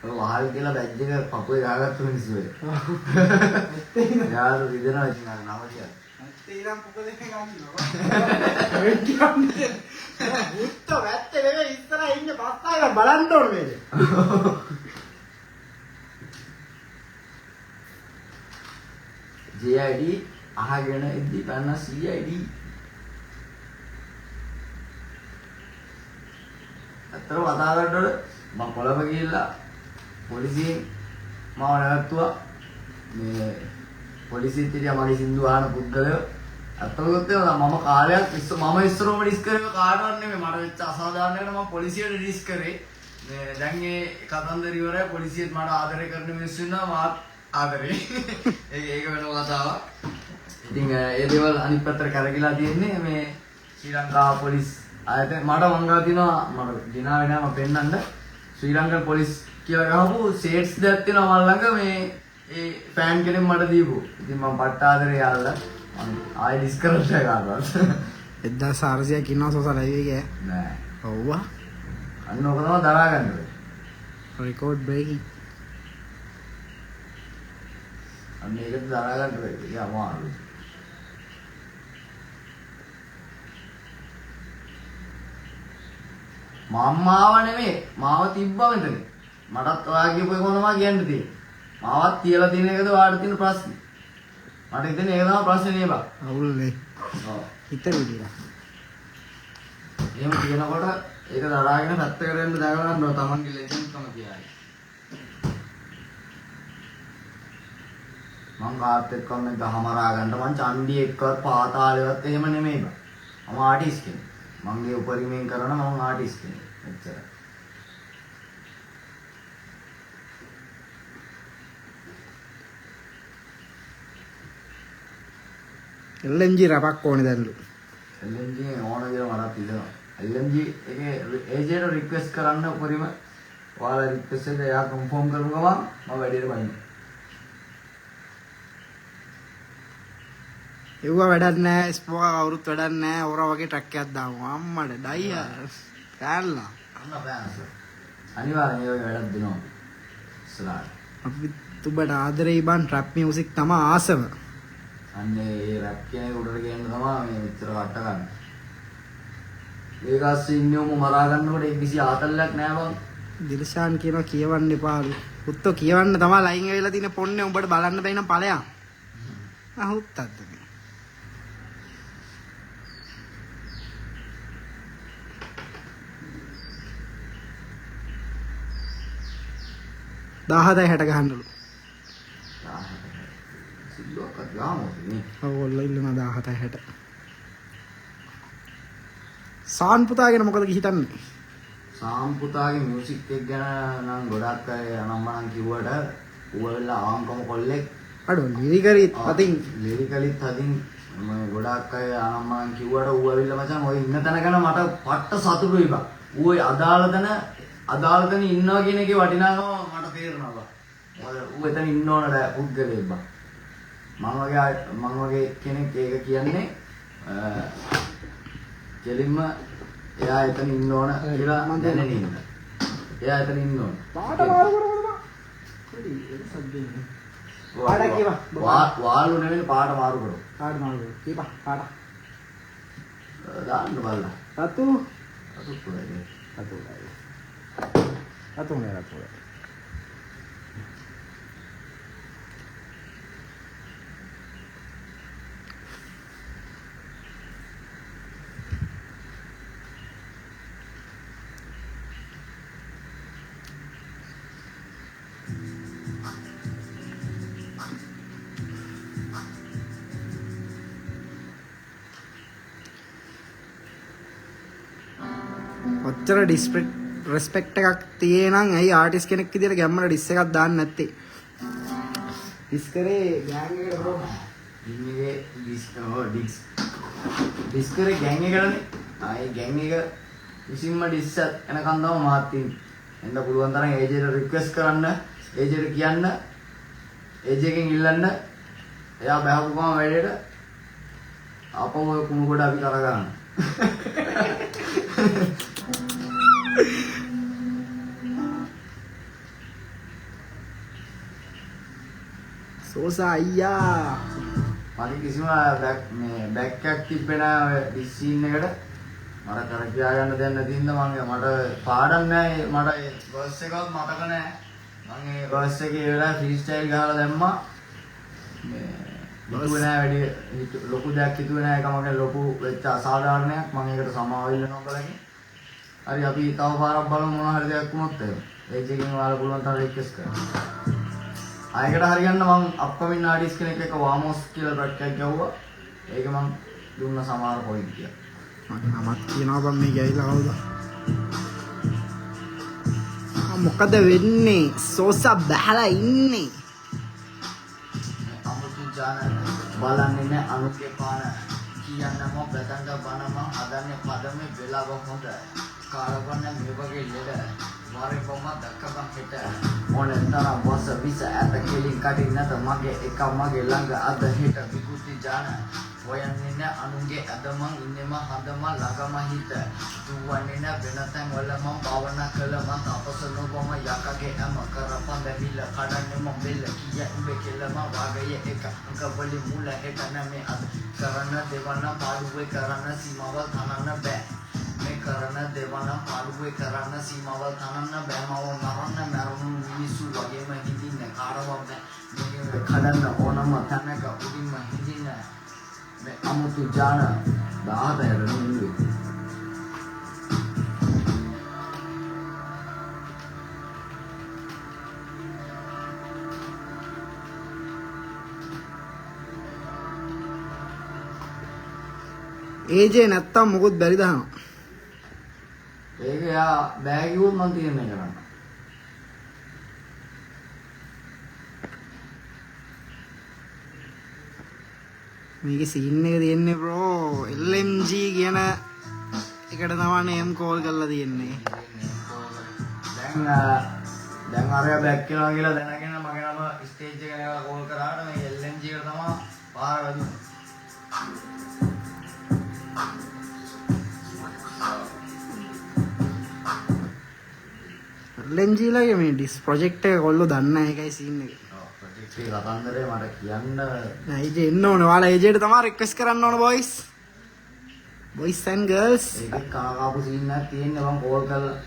ඔය වහල් කියලා බැජ් එක පපුවේ ගහගත්තු මිනිස්සු වෙයි. යාර රිදෙනවා ඉතින් අර නම කියලා. පැත්තේ ඉඳන් පුක දෙන්න ගන්නවා. කමෙන්ට් කියන්නේ. පුත්ත පැත්තේ නෙවෙයි ඉස්සරහ ඉන්නේ පස්සායලා බලන්න ඕනේ මේක. JID අහගෙන ඉද්දි පන්න CID අතර වදා ගන්නකොට මම කොළඹ ගිහිල්ලා පොලිසියෙන් මාව නැවතුවා මේ පොලිසියට ඉතියා මගේ සින්දු අහන පුද්ගලයෝ අතලොත් ඒවා මම කාලයක් මම ඉස්සරෝම ඩිස් කරේ කාටවත් නෙමෙයි මට වෙච්ච අසාධාරණයකට මම පොලිසියට ඩිස් කරේ මේ දැන් ඒ කතන්දර ඉවරයි පොලිසියට මට ආදරය කරන මිනිස්සු ඉන්නවා මාත් ආදරේ ඒක වෙන කතාවක් ඉතින් ඒ දේවල් අනිත් පැත්තට කරගිලා තියෙන්නේ මේ ශ්‍රී ලංකා පොලිස් ආයතන මට වංගා දිනවා මට දිනාවේ නෑ මම පෙන්නන්න ශ්‍රී ලංකා පොලිස් කියලා ගහපු සේට්ස් දෙයක් තියෙනවා මල් ළඟ මේ ඒ ෆෑන් කෙනෙක් මට දීපු ඉතින් මම පට්ට ආදරේ යාළුවා ආයෙ ඩිස් කරන්න ගානවත් 1400ක් ඉන්නවා සෝසා ලයිව් එකේ නෑ ඔව්ව අන්න ඔක තමයි දරා ගන්න ඕනේ රෙකෝඩ් බ්‍රේකින් අන්න ඒකට දරා ගන්න ඕනේ ඒක අමාරුයි මාව නෙමෙයි මාව තිබ්බා මෙතන මටත් ඔයා කියපු එක තමයි කියන්න තියෙන්නේ මාවත් කියලා තියෙන එකද ඔයාට තියෙන ප්‍රශ්නේ මට හිතෙන්නේ ඒක තමයි ප්‍රශ්නේ නේ බා අවුල් නේ ඔව් හිත විදිලා එහෙම කියනකොට ඒක දරාගෙන පැත්තකට වෙන්න දාගන්න ඕන තමන්ගේ ලෙජන්ඩ් කම කියයි මං කාත් එක්කම මේ ගහමරා ගන්න මං චණ්ඩි එක්කවත් පාතාලෙවත් එහෙම නෙමෙයි බා මම ආටිස්ට් කෙනෙක් මගේ උපරිමයෙන් කරන මම ආටිස්ට් කෙනෙක් එච්චරයි LNG රපක් ඕනේ දැන්ලු LNG ඕන කියලා මට හිතෙනවා LNG එකේ ඒජන්ට් රික්වෙස්ට් කරන්න උපරිම ඔයාලා රික්වෙස්ට් එක එයා කන්ෆර්ම් කරපු ගමන් මම වැඩේට බහිනවා ඒව වැඩක් නෑ ස්පෝක කවුරුත් වැඩක් නෑ ඕරා වගේ ට්‍රැක් එකක් දාමු අම්මඩ ඩයිය කෑල්ලා අන්න බෑනස අනිවාර්යෙන් ඒ වගේ වැඩක් දෙනවා ඉස්සරහට අපි තුබට ආදරේ බන් ට්‍රැප් මියුසික් තමයි ආසම අන්න ඒ රැප් කෙනෙක් උඩට ගේන්න තමයි මේ මෙච්චර වට ගන්න ඒකස් ඉන්නේම මරා ගන්නකොට ඒ කිසි ආතල්ලක් නෑ බං දිල්ෂාන් කියනවා කියවන්න එපාලු පුත්තෝ කියවන්න තමයි ලයින් ඇවිල්ලා තියෙන පොන්නේ උඹට බලන්න බැයි නම් ඵලයන් අහුත්තක්ද මේ 17:60 ගහන්නලු. සිල්ලුවක්වත් ගාමෝද නේ? ඔව් ඔල්ල ඉල්ලන 17:60. සාන් පුතාගෙන මොකද හිතන්නේ? සාම් පුතාගේ මියුසික් එක ගැන නම් ගොඩක් අය අනම්මනම් කිව්වට ඌ වෙලා ආම්කම කොල්ලෙක් අඩෝ ලිරිකලිත් අතින් ලිරිකලිත් අතින් මම ගොඩක් අය අනම්මනම් කිව්වට ඌ ඇවිල්ලා මචං ඔය ඉන්න තැන ගැන මට පට්ට සතුටුයි බා. ඌ අදාළ තැන ඉන්නවා කියන එකේ වටිනාකම මට තේරෙනවා බා. ඌ එතන ඉන්න ඕන පුද්ගලයෙක් බා. මම වගේ කෙනෙක් ඒක කියන්නේ කෙලින්ම එයා එතන ඉන්න ඕන කියලා මම දැනගෙන ඉන්න. එයා එතන ඉන්න ඕන. පාට මාරු කරමුද? පොඩි ඒක සද්දේ. පාට කියපා. වාල්ලු නෙවෙයි පාට මාරු කරමු. පාට මාරු කරමු. කියපා පාට. දාන්න බලලා. රතු පුරයි. රතු නේ රතු. ඔච්චර රිස්පෙක්ට් එකක් තියේ නම් ඇයි ආටිස්ට් කෙනෙක් විදියට ගැම්මල ඩිස් එකක් දාන්න නැත්තේ? ඩිස් කරේ ගෑන් එකට බ්‍රෝ. ඉන්නේ ඩිස් කරේ ගෑන් එකටනේ. ආයේ ගෑන් එක විසින්ම ඩිස් එනකන් තමයි මාත් තින්නේ. එන්න පුළුවන් තරම් ඒජේට රික්වෙස්ට් කරන්න, ඒජේට කියන්න, ඒජේගෙන් ඉල්ලන්න. එයා බහපු ගමන් වැඩේට අපෝ ඔය කුණු කොට අපි කරගන්න. සෝසා අයියා මට කිසිම බැක් එකක් තිබ්බේ නෑ ඔය ඩිස් සීන් එකට මට කර කියා ගන්න දෙයක් නැති හින්දා මට පාඩම් නෑ මට වර්ස් එකවත් මතක නෑ මම ඒ වර්ස් එකේ වෙලා ෆ්‍රී ස්ටයිල් ගහලා දැම්මා මේ හිතුවේ නෑ වැඩි ලොකු දෙයක් හිතුවේ නෑ ඒක මගේ ලොකු වෙච්ච අසාධාරණයක් මම ඒකට සමාව ඉල්ලනවා බලන්නේ හරි අපි තව පාරක් බලමු මොනවා හරි දෙයක් වුණොත් එහෙම ඒ ජීකෙන් ඔයාලා පුළුවන් තරම් රික්වෙස්ට් කරන්න ආයකට හරියන්න මම අප්කමින් ආටිස්ට් කෙනෙක් එක්ක වාමෝස් කියලා ට්‍රැක් එකක් ගැව්වා ඒක මම දුන්න සමහර පොයින්ට් ටික. මට නමක් කියනවා බං මේ ගෑවිලා කවුද? මොකද වෙන්නේ? සෝසා බහලා ඉන්නේ. අමුතු ජාන බලන්නේ නැ අනුගේ පාන කියන්නම බදංග බනම හදන්නේ පදමේ වෙලාව හොඳ කාලවන්න මේ වගේ ලෙඩ මාරේ බොම්ම දක්කපන් හෙට මොනේ තරම් වස විස ඇත කෙලින් කටින් නැත මගේ එක මගේ ළඟ අද හෙට විකෘති ජාන හොයන්නේ නැ අනුගේ අදමන් ඉන්නේම හදම ළඟම හිත දුවන්නේ නැ වෙන තැන් වල මම භාවනා කළ මම තපස නොවම යකගේ හැම කරපන් දෙවිල කඩන්නේ මම බෙල්ල කිය උඹේ කෙල්ලම වාගයේ එක අංකවලි මුල හෙට නැමේ අද කරන දෙවන පාඩුවේ කරන සීමාවල් තනන්න බෑ මේ කරන දෙවන පාඩුවේ කරන සීමාවල් තනන්න බෑ මව මරන්න මරුණු මිනිස්සු වගේම හිටින්න කාරවම් මේ කඩන්න ඕනම තැනක උඩින්ම හිටින්න මේ අමුතු ජාන 10 නෙවෙයි ඒජේ නැත්තම් මොකොත් බැරි දහනවා. ඒක යා බෑ කිව්වොත් මම තීරණය කරන්න. මේකේ සීන් එක තියෙන්නේ බ්‍රෝ LMG කියන එකට තමයි නේම් කෝල් කරලා තියෙන්නේ. දැන් අරයා බැක් කරනවා කියලා දැනගෙන මගේ නම ස්ටේජ් එකට යනවා කෝල් කරාට මේ LMG එකට තමයි පාර වැදුනේ. LMG ලගේ මේ ඩිස් ප්‍රොජෙක්ට් එක කොල්ලෝ දන්නේ නැහැ ඒකයි සීන් එක. ප්‍රොජෙක්ට් එක කතන්දරේ මට කියන්න නෑ ඒජේ එන්න ඕනේ. ඔයාලා ඒජේට තමයි රික්වෙස්ට් කරන්න ඕන බොයිස්. Boys and girls. ඒක කාකාපු සීන් එකක් තියෙන්නේ මම කෝල් කරලා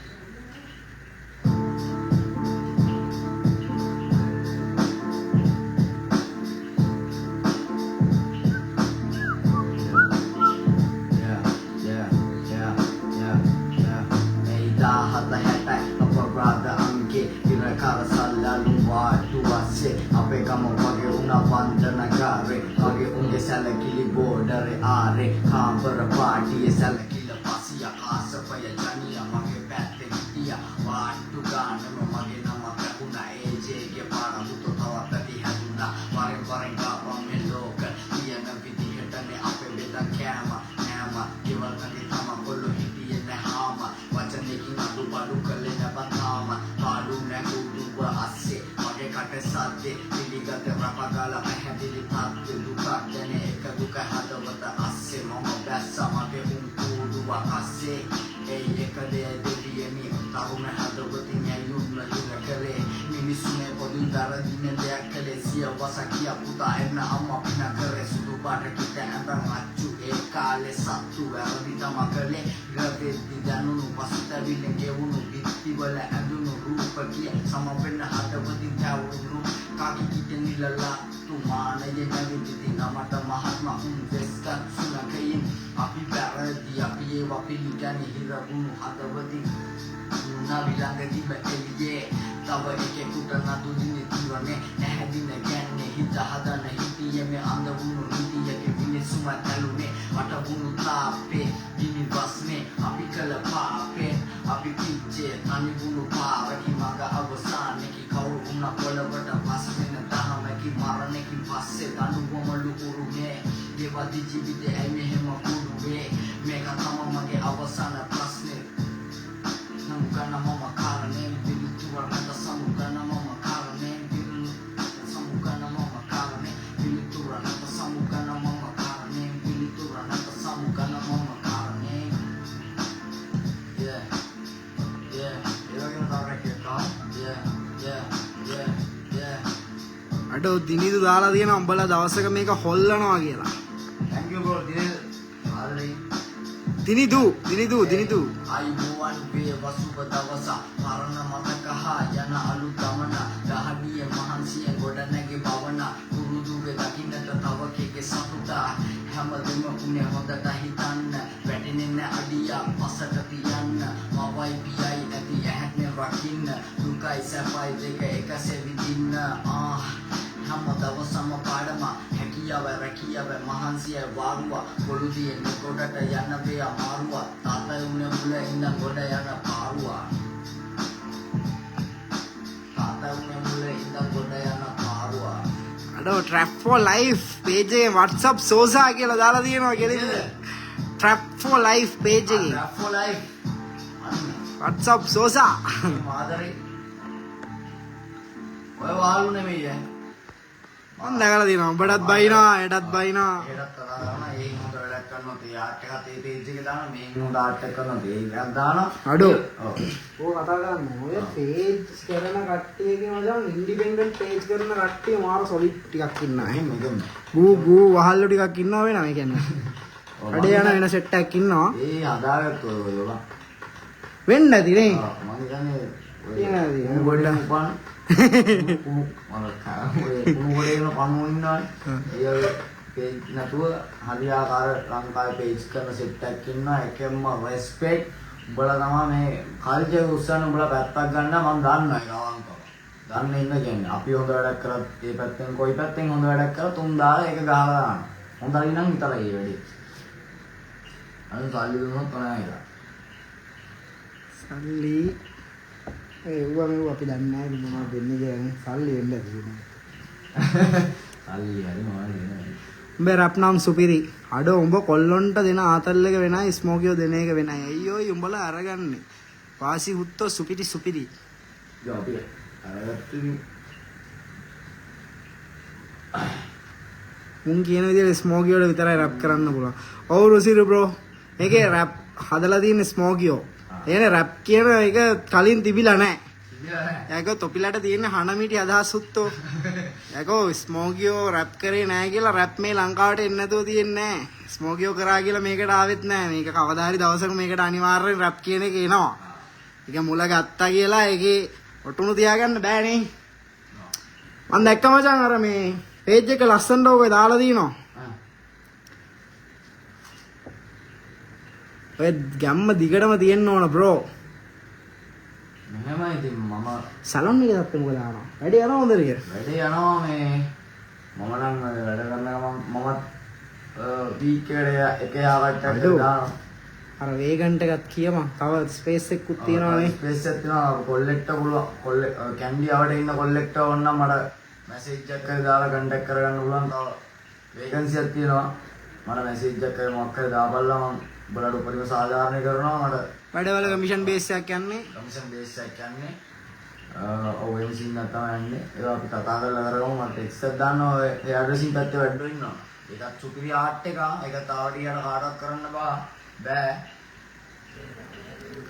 අපේ කම වගේ උනා වන්දනකාරේ වගේ උන්ගේ සැලකිලි බෝඩරේ ආරේ කාම්බර පාටියේ සැලකිල්ල පසිය ආසපය ජනිය මගේ පැත්තේ හිටියා වාට්ටු ගානම මගේ නම පැහුණා ඒජේගේ පාරමුතු තවත් ඇති හැදුණා වරෙන් වරෙන් ගාපම් මේ ලෝක කියන විදිහටනේ අපේ බෙදා කෑම නෑම කිවල්කගේ තම කොල්ලෝ හිටියේ නැහාම වචනකින් අඩු කළේ නැබතාම පාඩු නැකුඩුව අස්සේ මගේ කට සද්දේ පිළිගත රපගාල පැහැදිලි තත්ත්ව දුකක් දැන එක දුක හදවත අස්සේ මම බැස්ස මගේ උන්කුඩුව අස්සේ ඒ එක දෙවියනි තරුණ හදවතින් ඇයුම් නලින කරේ මිනිස්සුනේ පොදුන් දරදින දෙයක් කළේ සිය වසකිය පුතා එන්න අම්මා පින කරේ සුදු පාට කිත ඇඳන් අච්චු ඒ කාලේ සත්තු වැරදි තම කළේ ග්‍රදෙද්දි දැනුණු පසුතැවිලි ගෙවුණු පිටිවල ඇඳුණු රූප කිය සමවෙන්න හදවතින් තවුණු කාකි කිටෙන් නිලලා තුමානයේ නැවිති නමට මහත්ම උන්දෙස්ක සුනකයින් අපි වැරදි අපි ඒවා පිළිගන්නේ හිරගුණු හදවතින් නවිලඟ තිබ එළියේ තව එකෙකුට නදුදින තිවනේ නැහැදින ගැන්නේ හිත හදන හිතියේ මේ අඳ වුණු හිතියක මිනිසුම තැලුනේ මට වුණු තාපේ ගිනි වස්නේ අපි කළ පාපේ අපි පිච්චේ තනි වුණු පාරකි මග අවසානයේ කවුරු වුණා පොළවට පස් වෙන දහමකි මරණයකින් පස්සේ දනුවමලු උරුමේ ගෙවදි ජීවිතේ ඇයි මෙහෙම කුඩුවේ මේක තමයි මගේ අවසාන ප්‍රශ්නේ Samugana mama karane bilu turana samugana mama karane bilu samugana mama karane bilu turana samugana mama karane bilu turana samugana mama karane yeah you can direct your car yeah අඩෝ දිනිදු දාලා තියෙනවා උඹලා දවසක මේක හොල්ලනවා කියලා. thank you bro දිනිදු අයිබෝවන් වේ වසුබ දවස මරණ මතක හා යන අලු ගමන දහඩිය මහන්සිය ගොඩ නැගේ භවන කුරුදුවේ දකින්නට තව කෙගේ සතුට හැමදෙම උනේ හොඳට හිතන්න වැටෙන්නේ අඩිය පසට තියන්න මවයි පියයි ඇති ඇහැටනේ රකින්න දුකයි සැපයි දෙක එකසේ විඳින්න හැම දවසම පාඩම හැකියාව රැකියාව මහන්සිය වාරුව පොළු තියෙන කොටට යන්න වේ අමාරුව තාත්තා උනේ මුල ඉඳන් ගොඩ යන පාරුව තාත්තා උනේ මුල ඉඳන් ගොඩ යන පාරුව අඩෝ trap for life page එකේ WhatsApp සෝසා කියලා දාලා තියෙනවා කෙලින්ද trap for life page එකේ trap for life WhatsApp සෝසා මාදරේ ඔය වාලු නෙමෙයි ඈ මම දැකලා තියෙනවා උඹටත් බයිනවා එටත් බයිනවා ඒකත් කතා කරනවා ඒ හොඳ වැඩක් කරනවා ඒ ආර්ට් එකත් ඒ පේජ් එකේ දානවා මේ හොඳ ආර්ට් එකක් කරනවා ඒ එකක් දානවා අඩෝ ඔව් ඕක කතා කරන්නේ ඔය page කරන කට්ටියගේ මචං ඉන්ඩිපෙන්ඩන්ට් page කරන කට්ටිය මාර solid ටිකක් ඉන්නවා එහෙම එකම ගූ වහල්ලු ටිකක් ඉන්නවා වෙනවා ඒ කියන්නේ අඩේ යන වෙන සෙට් එකක් ඉන්නවා ඒ හදාගත්ත ඔය වෙන්න ඇති නේ මම කියන්නේ තියෙනවාද? ඔය ගොඩේ උපන් මම ඔය කුණුගොඩේන පණුව ඉන්නවනේ ඒ පේජ් නැතුව හරියාකාර ලංකාවේ පේජ් කරන සෙට් එකක් ඉන්නවා එකෙන්ම රෙස්පෙක්ට් උඹලා තමයි මේ කල්චර් උස්සන උඹලා පැත්තක් ගන්න මම දන්නවා ඒක අවංකව දන්න ඉන්න කියන්නේ අපි හොඳ වැඩක් කරත් ඒ පැත්තෙන් කොයි පැත්තෙන් හොඳ වැඩක් කරත් උන් දාලා ඒක ගහලා දානවා හොඳයි නම් විතරයි ඒ වැඩේ අන්න සල්ලි දුන්නොත් තමයි ඒක සල්ලි ඒව මෙව අපි දන්නේ නැහැ මොනවද දෙන්නේ කියලා සල්ලි වෙන්න තියෙනවා සල්ලි හරි මොනවද දෙන්නේ උඹ රැප් නම් සුපිරි අඩෝ උඹ කොල්ලොන්ට දෙන ආතල් එක වෙනයි ස්මෝකියෝ දෙන එක වෙනයි අයියෝයි උඹලා අරගන්නේ වාසි හුත්තෝ සුපිරි යා අපි අරගත්තු මුන් කියන විදිහට ස්මෝකියෝට විතරයි රැප් කරන්න පුළුවන් ඔව් රුසිරු බ්‍රෝ මේකේ රැප් හදලා තියෙන ස්මෝකියෝ එනේ රැප් කියන එක කලින් තිබිලා නැහැ. යකෝ තොපිලට තියෙන හනමිටි අදහස් උත්තෝ. යකෝ ස්මෝකියෝ රැප් කරේ නැහැ කියලා රැප් මේ ලංකාවට එන්නේ නැතුව තියෙන්නේ නැහැ. ස්මෝකියෝ කරා කියලා මේකට ආවෙත් නැහැ. මේක කවදා හරි දවසක මේකට අනිවාර්යෙන් රැප් කියන එක එනවා. ඒක මුල ගත්තා කියලා ඒකේ ඔටුනු තියාගන්න බෑනේ. මම දැක්ක මචං අර මේ පේජ් එක ලස්සනට ඔය දාලා දිනවා. ඔය ගැම්ම දිගටම තියෙන්න ඕන බ්‍රෝ. මෙහෙමයි ඉතින් මම සලොන් එකේ දැක්කේ මොකද ආනවා. වැඩි යනවා හොඳට කියලා. වැඩේ යනවා මේ මම නම් වැඩ කරන ගමන් මමත් වීක් එකට එක ආවට්ටක් දානවා. අර වේගන්ට් එකත් කියම තව ස්පේස් එකකුත් තියෙනවා නේ. ස්පේස් එකක් තියෙනවා කොල්ලෙක්ට පුළුවන් කැන්ඩි ආවට ඉන්න කොල්ලෙක්ට ඕනනම් මට මැසේජ් එකක් දාලා කන්ටැක්ට් කරගන්න පුළුවන් තව වේකන්සියක් තියෙනවා මට මැසේජ් එකක් මොකක් හරි දාපල්ලා මම බලඩ උපරිම සාධාරණය කරනවා මට වැඩවල කමිෂන් බේස් එකක් යන්නේ. කමිෂන් බේස් එකක් යන්නේ ඔව් ඒ මැෂින් එක තමයි යන්නේ ඒක අපි කතා කරලා කරගමු මම ටෙක්ස්ට් එකක් දාන්නවා ඒ ඇඩ්‍රසින් පැත්තේ වැඩෝ ඉන්නවා ඒකත් සුපිරි ආර්ට් එකක් ඒක තාවටියට කාටවත් කරන්න බෑ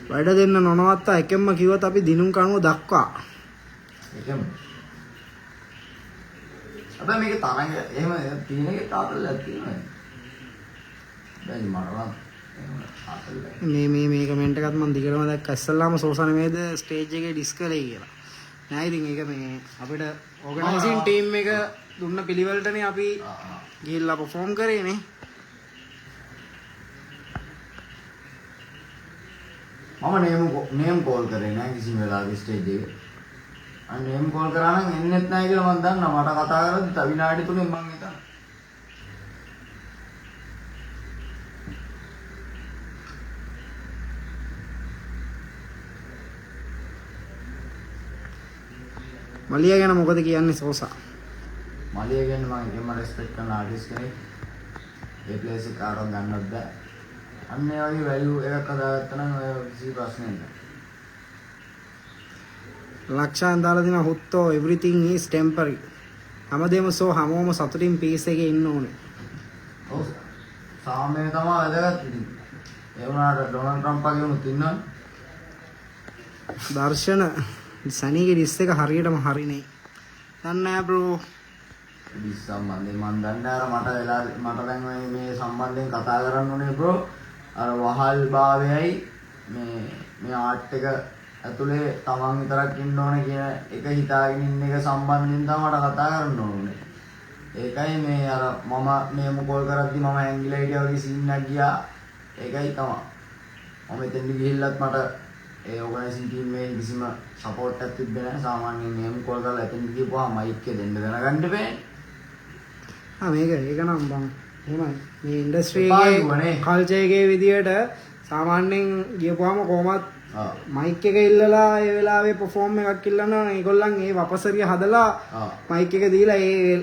වැඩ දෙන්න නොනවත්තා එකෙන්ම කිව්වත් අපි දිනුම් කනුව දක්වා. ඒකම අපේ මේක තරංග එහෙම තියෙන එක තාතල්ලක් තියෙනවා දැන් මරවත් මේ කමෙන්ට් එකත් මම දිගටම දැක්ක ඉස්සල්ලාම සෝසන මේද ස්ටේජ් එකේ ඩිස්කලේ කියලා. නෑ ඉතින් ඒක මේ අපිට ඕගනයිසින් ටීම් එක දුන්න පිළිවෙලටනේ අපි ගිහිල්ලා perform කරේනේ. මම නේම් කෝල් කරේ නෑ කිසිම වෙලාවක ස්ටේජ් එකේ. අන්න නේම් කෝල් කරා නම් එන්නෙත් නෑ කියලා මම දන්නවා. මට කතා කරද්දි තව විනාඩි 3කින් මම හිතනවා. මලියා ගැන මොකද කියන්නේ සෝසා? මලිය කියන්නේ මම එකම රෙස්පෙක්ට් කරන ආටිස්ට් කෙනෙක්. ඒ ප්ලේස් එක කාටවත් ගන්නවත් බෑ. අන්න ඒ වගේ වැලියු එකක් හදාගත්තා නම් ඔය කිසි ප්‍රශ්නයක් නෑ. ලක්ෂයන් දාලා දෙන හුත්තෝ everything is temporary. හැමදේම හැමෝම සතුටින් පීස් එකේ ඉන්න ඕනේ. ඔව්. සාමය තමයි වැදගත් ඉතින්. ඒ වුණාට ඩොනල්ඩ් ට්‍රම්ප් වගේ උනුත් ඉන්නවනේ. දර්ශන සනීගේ ඩිස් එක හරියටම හරිනේ. දන්නේ නැහැ බ්‍රෝ. ඩිස් සම්බන්ධයෙන් මම දන්නේ අර මට දැන් මේ සම්බන්ධයෙන් කතා කරන්න ඕනේ බ්‍රෝ. අර වහල් භාවයයි මේ ආර්ට් එක ඇතුලේ තමන් විතරක් ඉන්න ඕනේ කියන එක හිතාගෙන ඉන්න එක සම්බන්ධයෙන් තමයි මට කතා කරන්න ඕනේ. ඒකයි මේ අර මම මේම කෝල් කරද්දි මම ඇංගිලා හිටියා වගේ සීන් එකක් ගියා. ඒකයි තමයි. මම එතෙන්දි ගිහිල්ලත් මට ඒ ඕගනයිසින් ටීම් එකේ කිසිම සපෝට් එකක් තිබ්බේ නැහැ. සාමාන්‍යයෙන් එහෙම කෝල් කරලා එතෙන් ගිහපුවා මයික් එක දෙන්න දැනගන්න බෑ. මේක නම් බං එහෙමයි මේ ඉන්ඩස්ට්‍රී එපා එකේ කිව්වනේ. කල්චර් එකේ විදියට සාමාන්‍යයෙන් ගියපුවාම කොහමත් ආ. මයික් එක ඉල්ලලා ඒ වෙලාවේ පර්ෆෝම් එකක් ඉල්ලනවා ඒගොල්ලන් ඒ වපසරිය හදලා ආ. මයික් එක දීලා ඒ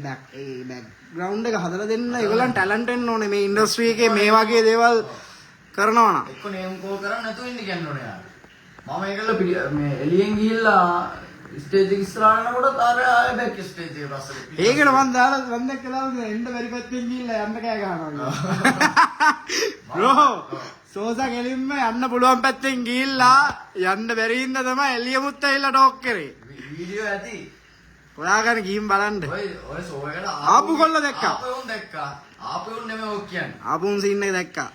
බෑග්ග්‍රවුන්ඩ් එක හදලා දෙන්න ඒගොල්ලන් ටැලන්ට් වෙන්න ඕනේ මේ ඉන්ඩස්ට්‍රී එකේ මේ වගේ දේවල් කරනවා නම් එක්ක නේම් කෝල් කරන්නේ නැතුව ඉන්න කියන්න ඕනේ යාර. මම ඒකල මේ එළියෙන් ගිහිල්ලා ස්ටේජ් එක ඉස්සරහට යනකොට අර ආයෙ බෑක් ස්ටේජ් එකට පස්සේ. ඒකට මම දාලා වන්දක් කළා එන්න බැරි පැත්තෙන් ගිහිල්ලා යන්න කෑ ගහනවා. බ්‍රෝ සෝසා ගෙලින්ම යන්න පුළුවන් පැත්තෙන් ගිහිල්ලා යන්න බැරි හින්දා තමයි එළියමුත් ඇවිල්ලා ටෝක් කරේ. වීඩියෝ ඇති. හොයාගෙන ගිහින් බලන්න. ඔය ෂෝ එකට ආපු කොල්ල දැක්කා. ආපුවුන් දැක්කා. ආපුවුන් නෙමෙයි ඔක් කියන්නේ. ආපුන් සීන් එක දැක්කා.